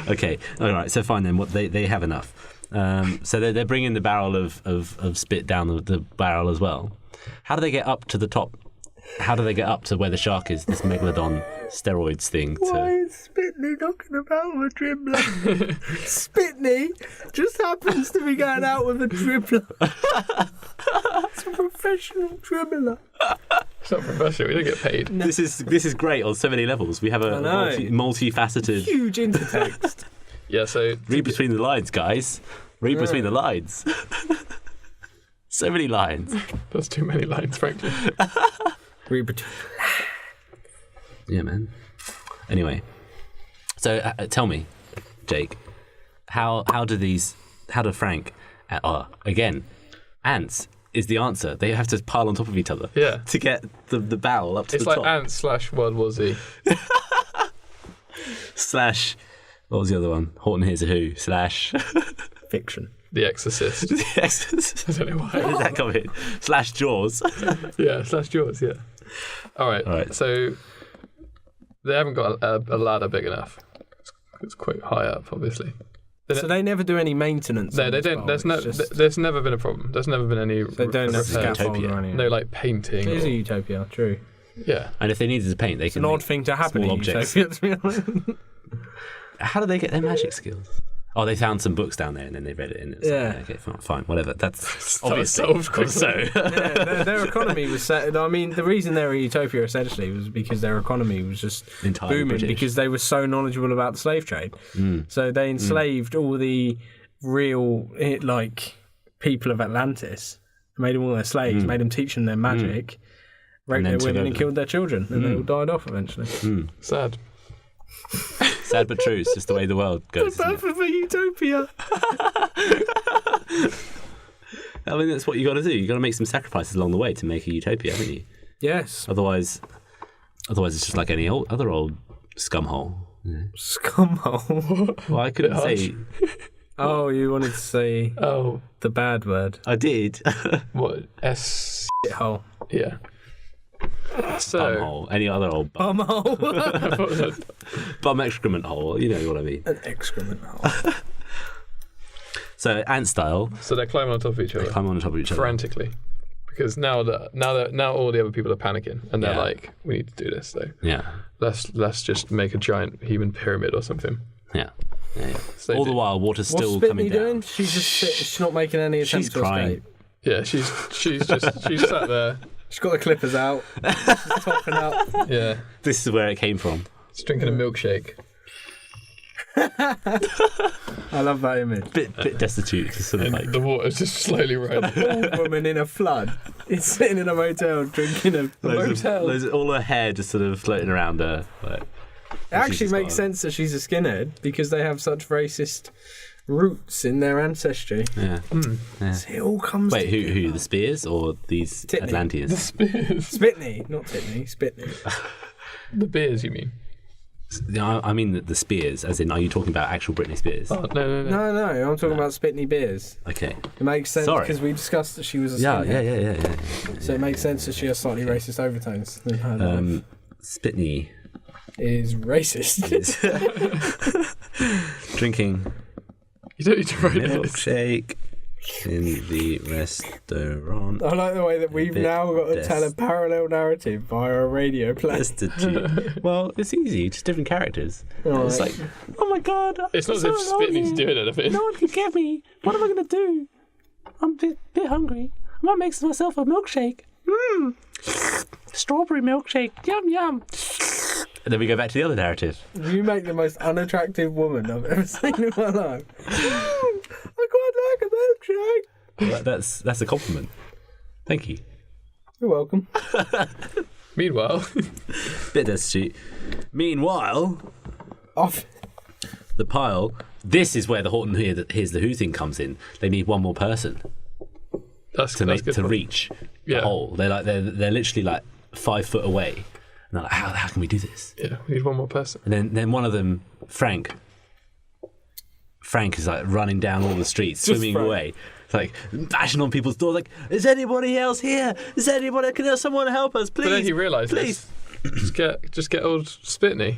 B: Okay, all right. So fine then. What they have enough. So they're bringing the barrel of spit down the barrel as well. How do they get up to the top? How do they get up to where the shark is? This megalodon steroids thing.
A: Why is Spitney knocking about with a dribbler? Spitney just happens to be going out with a dribbler. It's a professional dribbler.
C: It's not professional. We don't get paid.
B: No. This is great on so many levels. We have a multifaceted,
A: huge intertext.
C: Yeah. So
B: read between the lines, guys. Read between the lines. So many lines.
C: That's too many lines, frankly.
A: Read between the lines.
B: Yeah, man. Anyway, so tell me, Jake, how do Frank? Again, ants is the answer. They have to pile on top of each other.
C: Yeah.
B: To get the barrel up to the top.
C: It's like ants / World War Z.
B: / what was the other one? Horton Hears a Who /
A: Fiction.
C: The Exorcist.
B: The Exorcist.
C: I don't know why.
B: Where did that come in? / Jaws.
C: Yeah, / Jaws, yeah. All right. So they haven't got a ladder big enough. It's quite high up, obviously.
A: So they never do any maintenance.
C: No, they don't. There's never been a problem. There's never been any.
A: They don't have scaffold or anything.
C: No, like painting.
A: It is a utopia, true.
C: Yeah.
B: And if they needed to paint, they can.
A: It's an odd thing to happen in
B: objects.
A: utopia, to be honest.
B: How do they get their magic skills? Oh, they found some books down there and then they read it in. Okay, fine, whatever. That's obviously so.
A: Yeah, their economy was set. I mean, the reason they were a utopia essentially was because their economy was just
B: entirely
A: booming
B: British.
A: because they were so knowledgeable about the slave trade. So they enslaved all the real people of Atlantis, made them all their slaves, made them teach them their magic, raped their women and killed their children, and they all died off eventually.
C: Sad.
B: Sad but true. It's just the way the world goes.
A: The birth of a utopia.
B: I mean, that's what you got to do. You got to make some sacrifices along the way to make a utopia, haven't you?
A: Yes.
B: Otherwise, it's just like any other old scumhole. Yeah.
A: Scumhole.
B: Well, I couldn't say.
A: Oh, you wanted to say the bad word.
B: I did.
C: What?
A: Hole.
C: Yeah. So
B: Bumhole. Any other old bum.
A: Bumhole.
B: Bum excrement hole. You know what I mean.
A: An excrement hole.
B: So ant style.
C: So they're climbing on top of each other. Frantically. Because now all the other people are panicking and they're like, we need to do this though.
B: Yeah.
C: Let's just make a giant human pyramid or something.
B: Yeah.
C: So
B: all the while, water's still coming down.
A: Doing? She's not making any attempt to escape.
C: Yeah, she's sat there.
A: She's got the clippers out. She's topping up.
C: Yeah.
B: This is where it came from.
C: She's drinking a milkshake.
A: I love that image.
B: Bit destitute, just sort of like
C: the water's just slowly rising.
A: Old woman in a flood is sitting in a motel drinking a motel.
B: All her hair just sort of floating around her. Like,
A: it actually makes sense that she's a skinhead because they have such racist roots in their ancestry.
B: Yeah. Yeah.
A: So it all comes.
B: Wait, who? The Spears or these
A: Titney.
B: Atlanteans?
C: The Spears.
A: Spitney, not Titney. Spitney.
C: The beers, you mean?
B: I mean the Spears, as in, are you talking about actual Britney Spears?
C: Oh, no.
A: No, I'm talking about Spitney Beers.
B: Okay.
A: It makes sense because we discussed that she was a skinhead.
B: Yeah.
A: So it makes sense that she has slightly racist overtones.
B: Spitney
A: is racist.
B: Drinking
C: You don't need to write this.
B: Milkshake in the restaurant.
A: I like the way that we've now got to tell a parallel narrative via a radio play.
B: Well, it's easy. Just different characters.
A: Right.
B: It's like, oh my god.
C: It's not as if Spitney's doing anything.
B: No one can get me. What am I going to do? I'm a bit hungry. I might make myself a milkshake. Strawberry milkshake. Yum, yum. And then we go back to the other narrative.
A: You make the most unattractive woman I've ever seen in my life. I quite like a milkshake.
B: Well, that's a compliment. Thank you.
A: You're welcome.
C: Meanwhile,
B: Bit destitute. Meanwhile,
A: Off.
B: the pile. This is where the Horton Here's the Who thing comes in. They need one more person to reach the hole. They're literally like 5 foot away. And they're like, how can we do this?
C: Yeah, we need one more person.
B: And then one of them, Frank is like running down all the streets, swimming away. It's like bashing on people's doors, like, is anybody else here? Is anybody? Can someone help us, please?
C: But then he realised, just get old Spitney.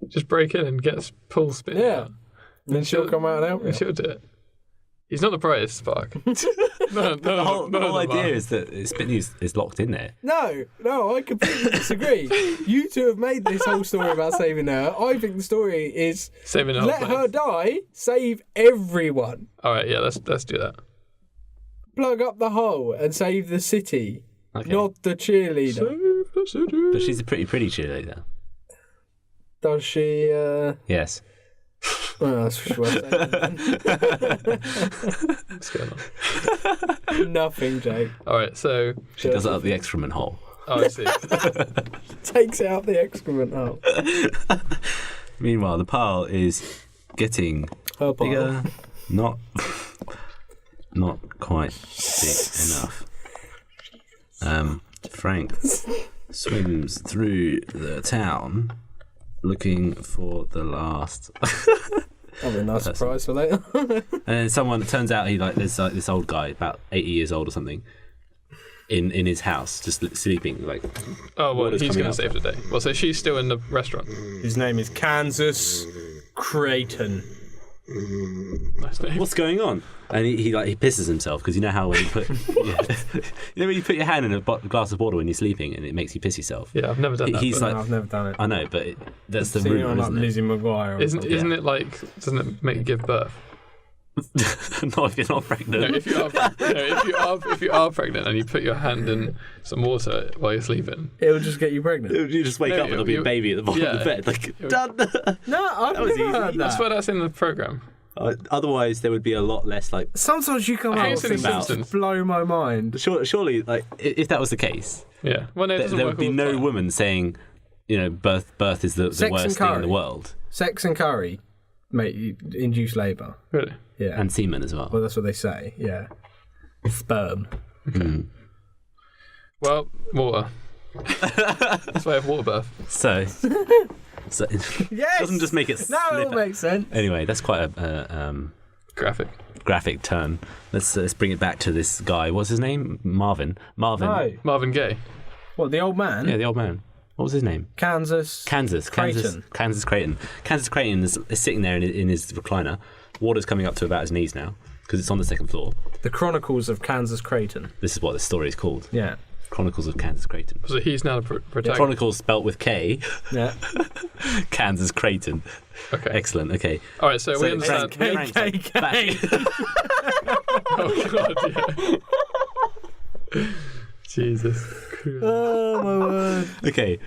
C: Just break in and pull Spitney.
A: Yeah.
C: Out.
A: And then she'll come out and help you.
C: She'll do it. He's not the brightest spark.
B: The whole idea is that Spitney is locked in there.
A: No, I completely disagree. You two have made this whole story about saving her. I think the story is
C: saving her.
A: Let her die, save everyone.
C: All right, yeah, let's do that.
A: Plug up the hole and save the city, not the cheerleader.
C: Save the city.
B: But she's a pretty cheerleader.
A: Does she?
B: Yes.
A: Well, that's for sure.
C: What's going on?
A: Nothing, Jake.
C: All right, so
B: she does it up the excrement hole.
C: Oh, I see.
A: Takes out the excrement hole.
B: Meanwhile, the pile is getting bigger. Not quite big enough. Frank swims through the town looking for the last.
A: That'll be a nice surprise for later.
B: And then it turns out there's like this old guy, about 80 years old or something, in his house, just sleeping. Like,
C: oh, well, he's going to save the day. Well, so she's still in the restaurant.
A: His name is Kansas Crayton.
C: Nice name.
B: What's going on? And he pisses himself, because you know how when you put when you put your hand in a glass of water when you're sleeping and it makes you piss yourself.
C: Yeah, I've never done that.
A: No, I've never done it.
B: I know, but that's the rumour, isn't it?
A: Lizzie McGuire.
C: Isn't it like? Doesn't it make you give birth?
B: Not if you're not pregnant.
C: No, if you are pregnant and you put your hand in some water while you're sleeping,
A: it'll just get you pregnant.
B: You just wake up and there'll be a baby at the bottom of the bed. Like, done.
A: No, I've never heard that.
C: I swear that's in the programme.
B: Otherwise, there would be a lot less like.
A: Sometimes you come out with things that blow my mind.
B: Surely, like, if that was the case,
C: yeah, well, no,
B: there would be no woman saying, birth is the worst thing in the world.
A: Sex and curry induce labour.
C: Really?
A: Yeah,
B: and semen as well.
A: Well, that's what they say. Yeah, sperm.
C: Okay. Mm. Well, water. That's why I have water birth.
B: So
A: yes!
B: Doesn't just make it slip.
A: No, it all makes sense.
B: Anyway, that's quite a graphic turn. Let's bring it back to this guy. What's his name? Marvin.
A: No.
C: Marvin Gaye.
A: What, the old man?
B: Yeah, the old man. What was his name?
A: Kansas Crayton.
B: Kansas Crayton is sitting there in his recliner. Water's coming up to about his knees now because it's on the second floor.
A: The Chronicles of Kansas Crayton.
B: This is what the story is called.
A: Yeah.
B: Chronicles of Kansas Crayton.
C: So he's now the protagonist.
B: Chronicles spelt with K.
A: Yeah.
B: Kansas Crayton.
C: Okay.
B: Excellent. Okay.
C: All right. So we understand.
A: KKK.
C: Oh God. Yeah. Jesus.
A: Oh my word.
B: Okay.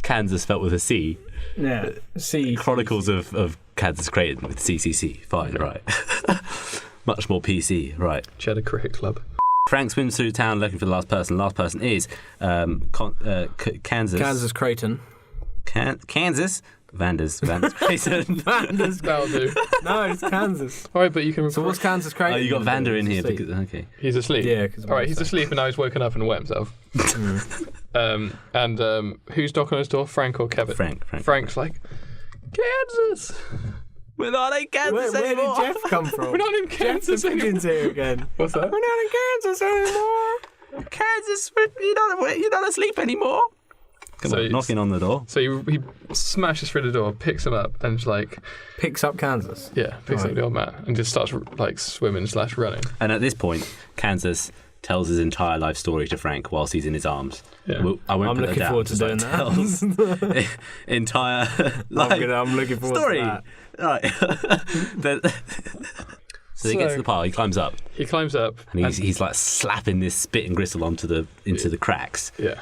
B: Kansas spelt with a C.
A: Yeah. C.
B: Chronicles of Kansas Crayton with CCC. Fine. Right. Much more PC. Right.
C: Cheddar Cricket Club.
B: Frank swims through town looking for the last person. Last person is Kansas.
A: Kansas Crayton.
B: Kansas. Vander's Crayton.
C: That'll do.
A: No, it's Kansas.
C: All right, but you can.
A: So what's Kansas Crayton?
B: Oh, you got Vander in here because okay.
C: He's asleep.
A: Yeah.
C: All right, he's asleep and now he's woken up and wet himself. And who's knocking on his door? Frank or Kevin?
B: Frank.
C: Frank's like, Kansas.
B: We're not in Kansas anymore.
A: Where did Jeff come from?
C: We're not in Kansas
A: Jeff the Pigeon's here again.
C: What's that?
A: We're not in Kansas anymore.
B: Kansas, you're not asleep anymore. Come on, knocking on the door.
C: So he smashes through the door, picks him up, and just like
A: picks up Kansas.
C: Yeah, picks up the old man and just starts like swimming / running. And
B: at this point, Kansas tells his entire life story to Frank whilst he's in his arms.
C: Yeah.
B: I'm
A: looking forward to doing
B: that. Entire life
A: I'm looking forward
B: story.
A: to
B: Right.
A: that.
B: So he gets to the pile. He climbs up.
C: And
B: he's like slapping this spit and gristle into the cracks.
C: Yeah.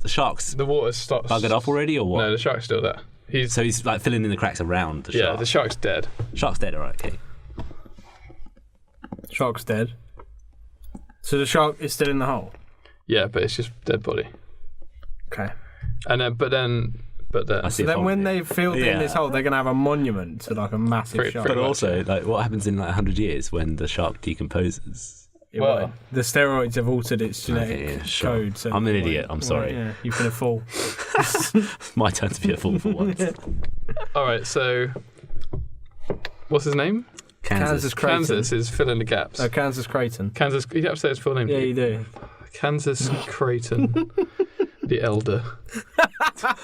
B: The
C: water stops.
B: Buggered off already, or what?
C: No, the shark's still there.
B: So he's like filling in the cracks around the shark.
C: Yeah, the shark's dead.
B: Shark's dead, alright, okay.
A: Shark's dead. So the shark is still in the hole?
C: Yeah, but it's just dead body.
A: Okay.
C: And then
A: when they filled in this hole, they're going to have a monument to like a massive shark.
B: But also, like, what happens in like 100 years when the shark decomposes?
A: Well, the steroids have altered its genetic code. So
B: I'm an idiot. I'm sorry.
A: Yeah, you've been a fool.
B: My turn to be a fool for once.
C: All right. So, what's his name?
A: Kansas Crayton.
C: Kansas is filling the gaps.
A: Oh, Kansas Crayton.
C: Kansas. You have to say his full name.
A: Yeah, you do.
C: Kansas Crayton, the elder.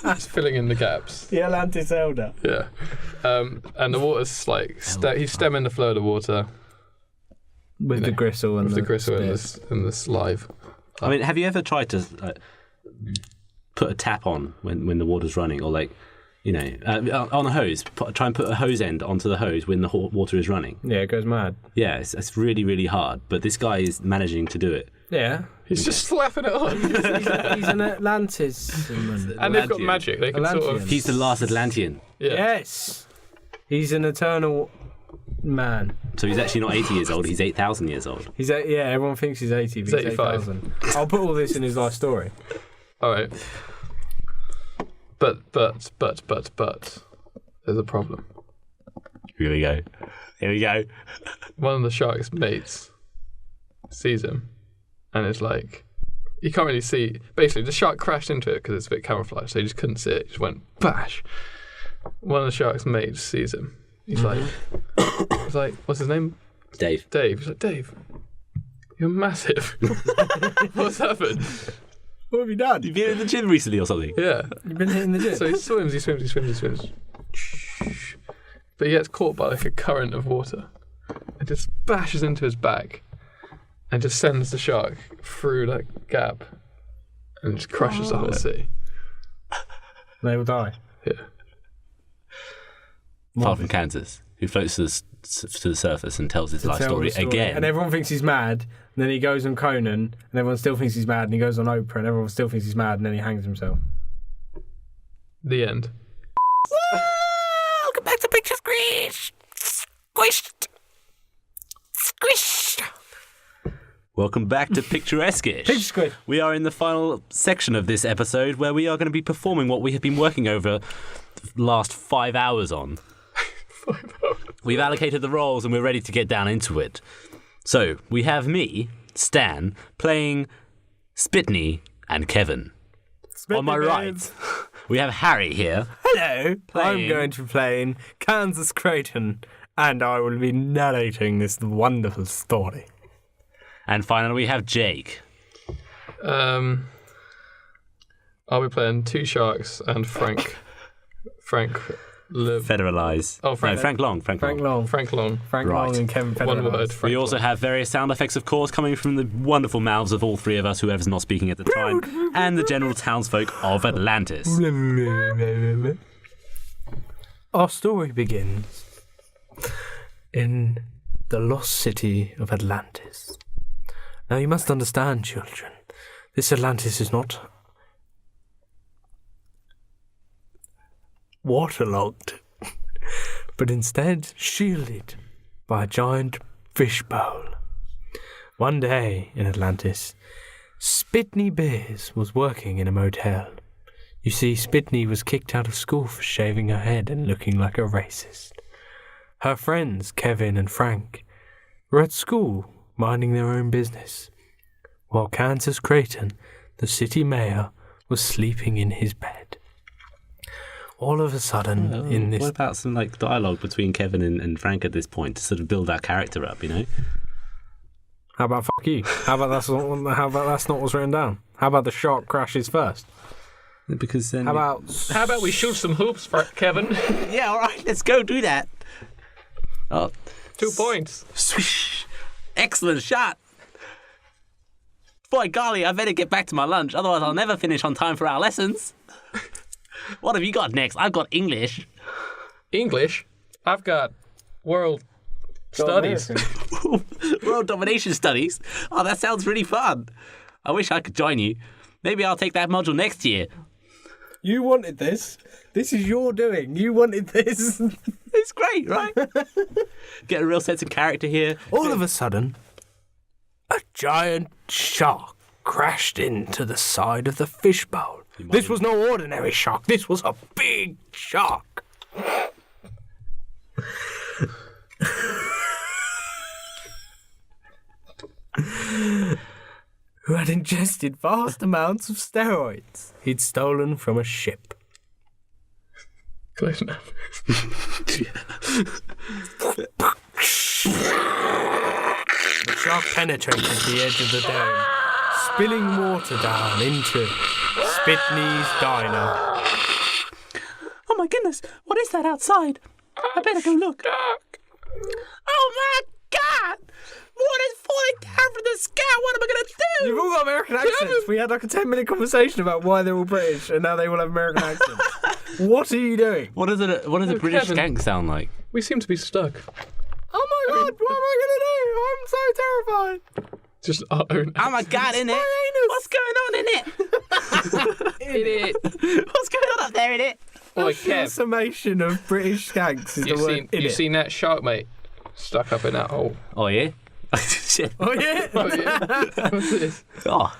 C: He's filling in the gaps.
A: The Atlantis elder.
C: Yeah. And the water's like he's stemming the flow of the water.
A: With the gristle and
C: the slime.
B: I mean, have you ever tried to put a tap on when the water's running, or like, on a hose? Try and put a hose end onto the hose when the water is running.
A: Yeah, it goes mad.
B: Yeah, it's really, really hard. But this guy is managing to do it.
A: Yeah,
C: he's just slapping it on.
A: he's an Atlantis,
C: and they've got magic. They can sort of.
B: He's the last Atlantean.
C: Yeah.
A: Yes, he's an eternal man.
B: So he's actually not 80 years old, he's 8,000 years old.
A: Everyone thinks he's 80, but he's
C: 85.
A: I'll put all this in his life story.
C: All right. But there's a problem.
B: Here we go.
C: One of the shark's mates sees him and it's like, you can't really see. Basically, the shark crashed into it because it's a bit camouflaged, so you just couldn't see it. It just went bash. One of the shark's mates sees him. He's like, what's his name?
B: Dave.
C: He's like, Dave, you're massive. What's happened?
A: What have you done?
B: You've been in the gym recently or something?
C: Yeah.
A: You've been hitting the gym?
C: So he swims. But he gets caught by like a current of water. It just bashes into his back and just sends the shark through that gap and just crushes the whole sea.
A: They will die.
C: Yeah.
B: Apart from Kansas, who floats to the surface and tells his life story again.
A: And everyone thinks he's mad, and then he goes on Conan, and everyone still thinks he's mad, and he goes on Oprah, and everyone still thinks he's mad, and then he hangs himself.
C: The end.
A: Welcome back to PictureSquish! Squished! Squished!
B: Welcome back to PictureSquish.
A: PictureSquish.
B: We are in the final section of this episode where we are going to be performing what we have been working over the last 5 hours on. We've allocated the roles and we're ready to get down into it. So, we have me, Stan, playing Spitney and Kevin. On my right, we have Harri here.
A: Hello, I'm going to be playing Kansas Crayton, and I will be narrating this wonderful story.
B: And finally, we have Jake.
C: I'll be playing two sharks and Frank
B: Federalize.
C: Oh, Frank.
B: No, Frank Long.
A: Frank Long
B: Right.
A: and Kevin Federalize.
C: One word.
B: We also have various sound effects, of course, coming from the wonderful mouths of all three of us, whoever's not speaking at the time, and the general townsfolk of Atlantis.
A: Our story begins in the lost city of Atlantis. Now, you must understand, children, this Atlantis is not waterlogged, but instead shielded by a giant fishbowl. One day in Atlantis, Spitney Beers was working in a motel. You see, Spitney was kicked out of school for shaving her head and looking like a racist. Her friends, Kevin and Frank, were at school minding their own business, while Kansas Crayton, the city mayor, was sleeping in his bed. All of a sudden,
B: What about some dialogue between Kevin and Frank at this point to sort of build that character up,
A: How about fuck you? How about that's not what's written down? How about the shark crashes first?
B: Because then...
C: How about we shoot some hoops, Kevin?
B: Yeah, all right, let's go do that. Oh,
C: 2 points.
B: Swish. Excellent shot. Boy, golly, I better get back to my lunch, otherwise I'll never finish on time for our lessons. What have you got next? I've got English.
C: English? I've got world studies.
B: World domination studies? Oh, that sounds really fun. I wish I could join you. Maybe I'll take that module next year.
A: You wanted this. This is your doing. You wanted this.
B: It's great, right? Get a real sense of character here.
A: All of a sudden, a giant shark crashed into the side of the fishbowl. This was no ordinary shark. This was a big shark. Who had ingested vast amounts of steroids he'd stolen from a ship.
C: Close enough.
A: The shark penetrated the edge of the dome, spilling water down into Spitney's diner.
B: Oh my goodness, what is that outside? I better go look. Oh my God! What is falling down from the sky? What am I going to do?
A: You've all got American accents. We had like a 10-minute conversation about why they're all British and now they all have American accents. What are you doing?
B: What does a British
C: Kevin.
B: skank sound like?
C: We seem to be stuck.
A: Oh my God, what am I going to do? I'm so terrified.
C: Just our own.
B: Oh my God, in it? What's going on in it?
C: In it.
B: What's going on up there in it?
C: Oi,
A: The
C: Kev.
A: summation of British skanks is the word in
C: You
A: it.
C: seen that shark, mate? Stuck up in that hole.
B: Oh yeah? Shit.
A: Oh yeah?
C: Oh, yeah. What's this?
B: Oh,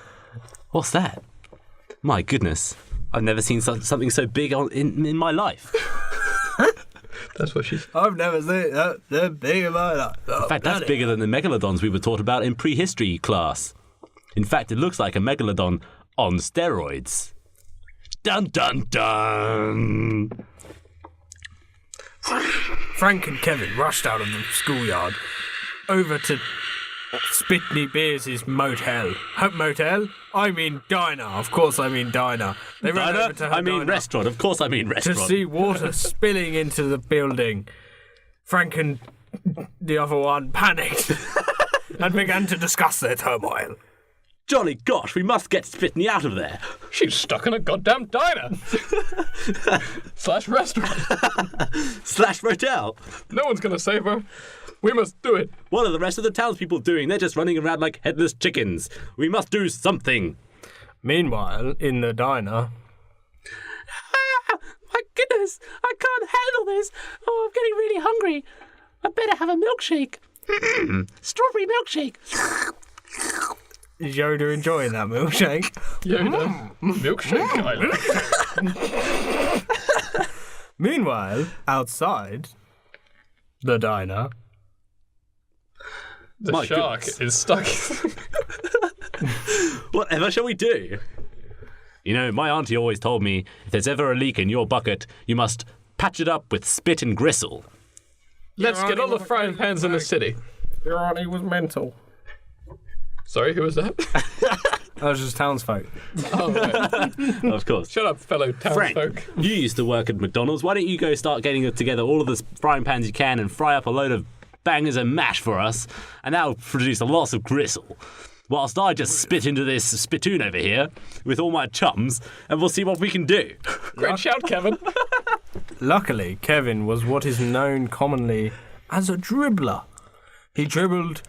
B: what's that? My goodness. I've never seen something so big in my life.
C: That's what she's.
A: I've never seen that. They're big in my life.
B: In fact, that's bigger than the megalodons we were taught about in prehistory class. In fact, it looks like a megalodon on steroids. Dun dun dun!
A: Frank and Kevin rushed out of the schoolyard over to Spitney Beers' motel. Motel? I mean diner. Of course I mean diner. They ran over to her diner
B: restaurant. Of course I mean
A: to
B: restaurant.
A: see water spilling into the building. Frank and the other one panicked and began to discuss their turmoil.
B: Jolly gosh, we must get Spitney out of there.
C: She's stuck in a goddamn diner. / restaurant.
B: / motel.
C: No one's gonna save her. We must do it.
B: What are the rest of the townspeople doing? They're just running around like headless chickens. We must do something.
A: Meanwhile, in the diner...
B: My goodness, I can't handle this. Oh, I'm getting really hungry. I better have a milkshake. Strawberry milkshake.
A: Is Yoda enjoying that milkshake?
C: Yoda. Milkshake Island.
A: Meanwhile, outside the diner...
C: The
B: My
C: shark
B: goodness.
C: is stuck.
B: Whatever shall we do? You know, my auntie always told me, if there's ever a leak in your bucket, you must patch it up with spit and gristle.
C: Let's get all the frying pans in the city.
A: Your auntie was mental.
C: Sorry, who was that?
A: That was just townsfolk.
C: Oh, right.
B: Of course.
C: Shut up, fellow
B: Frank,
C: townsfolk.
B: you used to work at McDonald's. Why don't you go start getting together all of the frying pans you can and fry up a load of bangers and mash for us, and that'll produce a lot of gristle. Whilst I just spit into this spittoon over here with all my chums, and we'll see what we can do.
C: Great shout, Kevin.
A: Luckily, Kevin was what is known commonly as a dribbler. He dribbled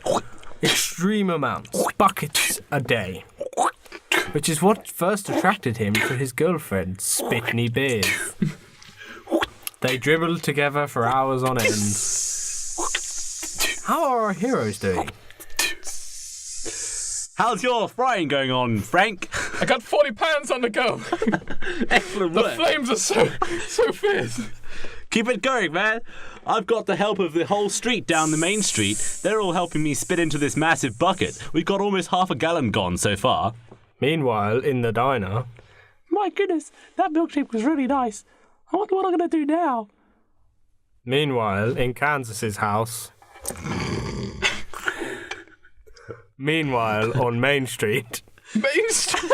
A: extreme amounts, buckets a day, which is what first attracted him to his girlfriend, Spitney Beers. They dribbled together for hours on end. How are our heroes doing?
B: How's your frying going on, Frank?
C: I got 40 pans on the go.
B: Excellent
C: The
B: work.
C: flames are so fierce.
B: Keep it going, man. I've got the help of the whole street down the main street. They're all helping me spit into this massive bucket. We've got almost half a gallon gone so far.
A: Meanwhile, in the diner...
B: My goodness, that milkshake was really nice. I wonder what I'm going to do now.
A: Meanwhile, in Kansas's house... Meanwhile, on Main Street...
C: Main Street.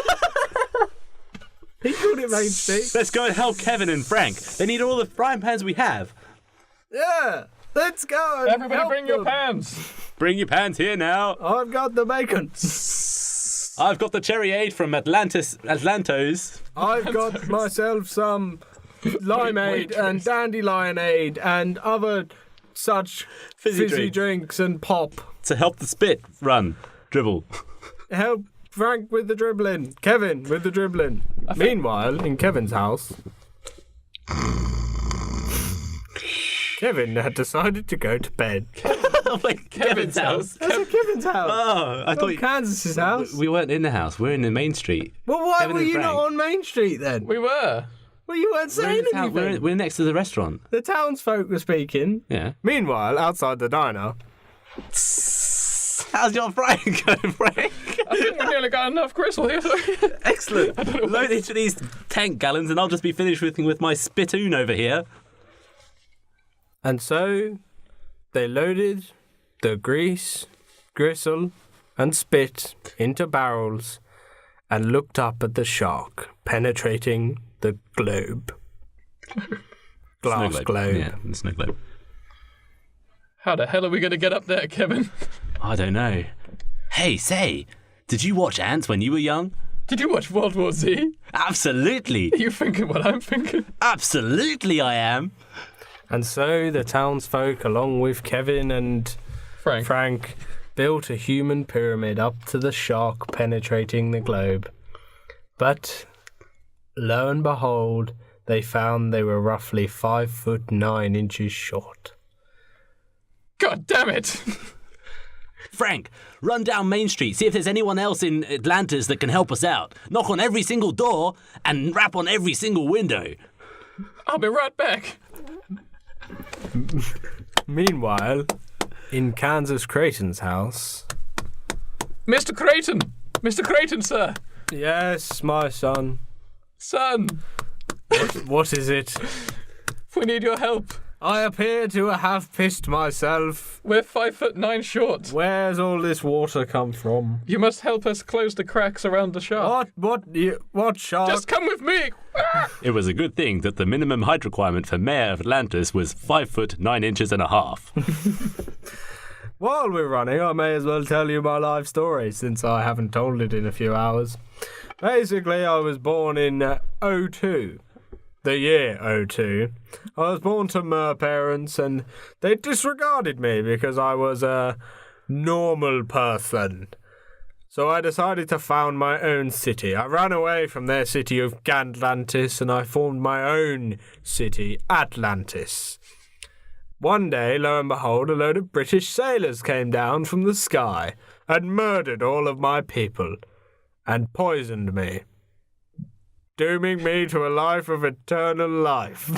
A: He called it Main Street.
B: Let's go and help Kevin and Frank. They need all the frying pans we have.
A: Yeah, let's go.
C: Everybody bring your pans.
B: Bring your pans here now.
A: I've got the bacon.
B: I've got the cherryade from Atlantis.
A: I've got myself some limeade and dandelionade and other such fizzy drinks and pop.
B: To help the spit run. Dribble.
A: Help Frank with the dribbling. Kevin with the dribbling. Meanwhile, in Kevin's house, Kevin had decided to go to bed.
B: Wait, Kevin's house?
A: That's at Kevin's house.
B: Oh, I thought
A: Kansas's house.
B: we weren't in the house. We're in the main street.
A: Well, why
B: Kevin
A: were
B: and
A: you
B: Frank.
A: not on Main Street then?
C: We were.
A: Well, you weren't saying anything.
B: We're next to the restaurant.
A: The townsfolk were speaking.
B: Yeah.
A: Meanwhile, outside the diner,
B: How's your frying going, Frank?
C: I think we nearly got enough gristle here.
B: Excellent. Load each of these tank gallons and I'll just be finished with my spittoon over here.
A: and so they loaded the grease, gristle, and spit into barrels and looked up at the shark penetrating the globe. Glass globe.
B: Yeah, the snow globe.
C: How the hell are we going to get up there, Kevin?
B: I don't know. Hey, say, did you watch Ants when you were young?
C: Did you watch World War Z?
B: Absolutely.
C: Are you thinking what I'm thinking?
B: Absolutely I am.
A: And so the townsfolk, along with Kevin and
C: Frank,
A: built a human pyramid up to the shark penetrating the globe. But lo and behold, they found they were roughly 5'9" short.
C: God damn it!
B: Frank, run down Main Street, see if there's anyone else in Atlantis that can help us out. Knock on every single door and rap on every single window.
C: I'll be right back.
A: Meanwhile, in Kansas Crayton's house...
C: Mr. Crayton! Mr. Crayton, sir!
A: Yes, my son.
C: Son!
A: What is it?
C: We need your help.
A: I appear to have pissed myself.
C: We're 5'9" short.
A: Where's all this water come from?
C: You must help us close the cracks around the shark.
A: What shark?
C: Just come with me!
B: It was a good thing that the minimum height requirement for Mayor of Atlantis was 5'9.5".
A: While we're running, I may as well tell you my life story, since I haven't told it in a few hours. Basically, I was born in 02. The year 02. I was born to mer parents, and they disregarded me because I was a normal person. So I decided to found my own city. I ran away from their city of Atlantis, and I formed my own city, Atlantis. One day, lo and behold, a load of British sailors came down from the sky and murdered all of my people and poisoned me, dooming me to a life of eternal life.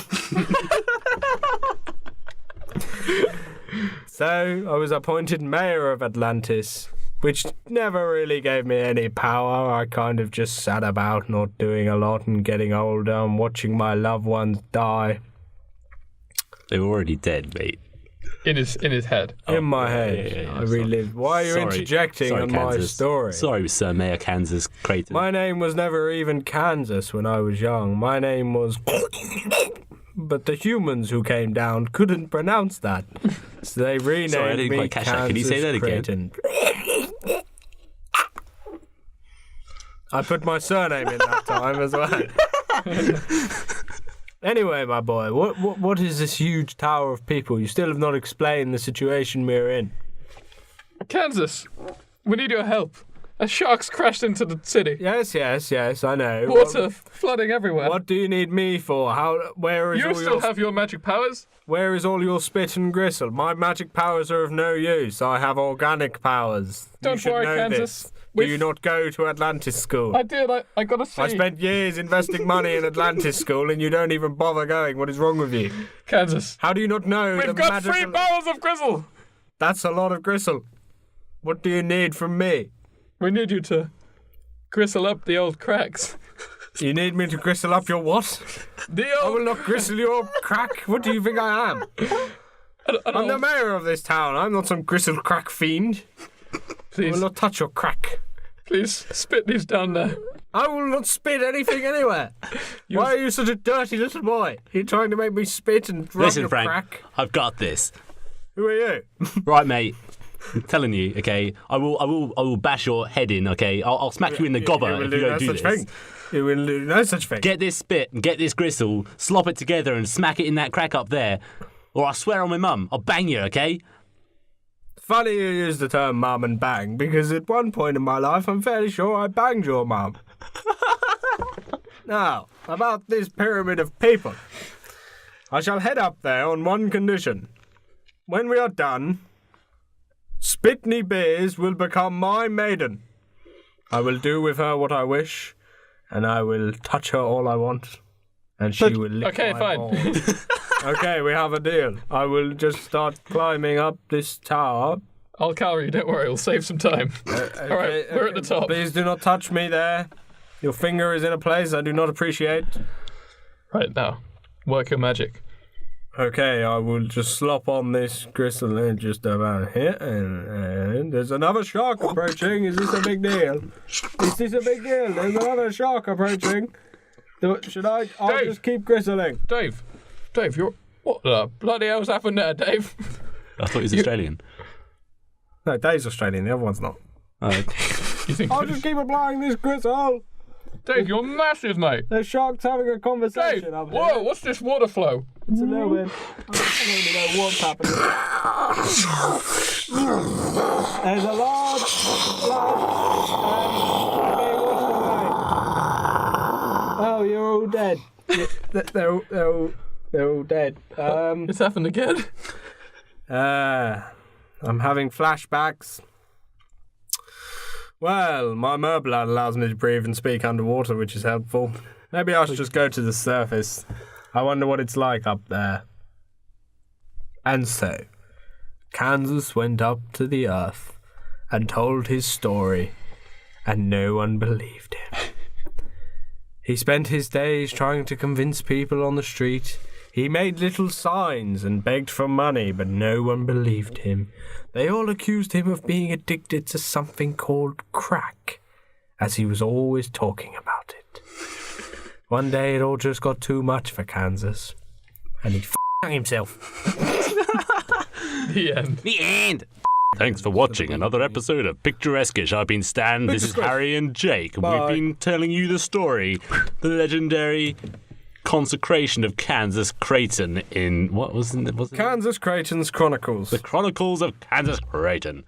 A: So I was appointed mayor of Atlantis, which never really gave me any power. I kind of just sat about not doing a lot and getting older and watching my loved ones die.
B: They were already dead, mate.
C: In his head.
A: In my head.
B: Yeah,
A: I relived. Why are you interjecting on my
B: Kansas.
A: story?
B: Sorry, Sir Mayor Kansas Crayton.
A: My name was never even Kansas when I was young. My name was... But the humans who came down couldn't pronounce that. So they renamed
B: Sorry, I didn't
A: me
B: quite catch
A: Kansas
B: that. Can you say that again?
A: Crayton. I put my surname in that time as well. Anyway, my boy, what is this huge tower of people? You still have not explained the situation we're in.
C: Kansas, we need your help. A shark's crashed into the city.
A: Yes, I know.
C: Water flooding everywhere.
A: What do you need me for? Where is
C: You
A: all
C: still have your magic powers?
A: Where is all your spit and gristle? My magic powers are of no use. I have organic powers.
C: Don't worry, Kansas.
A: Do you not go to Atlantis school?
C: I did. I got to see.
A: I spent years investing money in Atlantis school, and you don't even bother going. What is wrong with you?
C: Kansas.
A: How do you not know
C: We've got 3 barrels of gristle.
A: That's a lot of gristle. What do you need from me?
C: We need you to gristle up the old cracks.
A: You need me to gristle up your what? I will not gristle your crack. What do you think I am? I'm the mayor of this town. I'm not some gristle crack fiend.
C: Please.
A: I will not touch your crack.
C: Please spit these down there.
A: I will not spit anything anywhere. Why are you such a dirty little boy? You're trying to make me spit and rub
B: Listen,
A: your
B: Frank,
A: crack?
B: I've got this.
A: Who are you?
B: Right, mate. I'm telling you, okay. I will bash your head in, okay. I'll smack you in the gobber if you don't do this.
A: You will do no such thing.
B: Get this spit and get this gristle, slop it together and smack it in that crack up there, or I swear on my mum, I'll bang you, okay?
A: Funny you use the term mum and bang, because at one point in my life I'm fairly sure I banged your mum. Now, about this pyramid of people. I shall head up there on one condition. When we are done, Spitney Beers will become my maiden. I will do with her what I wish, and I will touch her all I want, and she will lick my balls. Okay, we have a deal. I will just start climbing up this tower.
C: I'll carry you, don't worry, we'll save some time. All right, we're at the top.
A: Please do not touch me there. Your finger is in a place I do not appreciate.
C: Right, now, work your magic.
A: Okay, I will just slop on this gristle in just about here, and there's another shark approaching. Is this a big deal? Is this a big deal? There's another shark approaching. Should I? I'll just keep gristling.
C: Dave, you're... What the bloody hell's happened there, Dave?
B: I thought he was Australian.
A: No, Dave's Australian, the other one's not.
B: Oh, okay.
A: I'll just keep applying this gristle.
C: Dave, you're massive, mate.
A: The shark's having a conversation
C: Dave,
A: up here.
C: whoa, what's this water flow?
A: It's a little bit. I don't really know what's happening. There's a large flood and being washed away. Oh, you're all dead. They're all dead.
C: It's happened again.
A: I'm having flashbacks. Well, my merblood allows me to breathe and speak underwater, which is helpful. Maybe I should just go to the surface. I wonder what it's like up there. And so, Kansas went up to the earth and told his story, and no one believed him. He spent his days trying to convince people on the street. He made little signs and begged for money, but no one believed him. They all accused him of being addicted to something called crack, as he was always talking about it. One day it all just got too much for Kansas, and he f***ed himself.
C: The end.
B: The end. Thanks for watching another episode of PictureSquish. I've been Stan, this is Harri and Jake.
A: Bye.
B: We've been telling you the story, the legendary consecration of Kansas Crayton in, what was it?
A: Kansas Crayton's Chronicles.
B: The Chronicles of Kansas Crayton.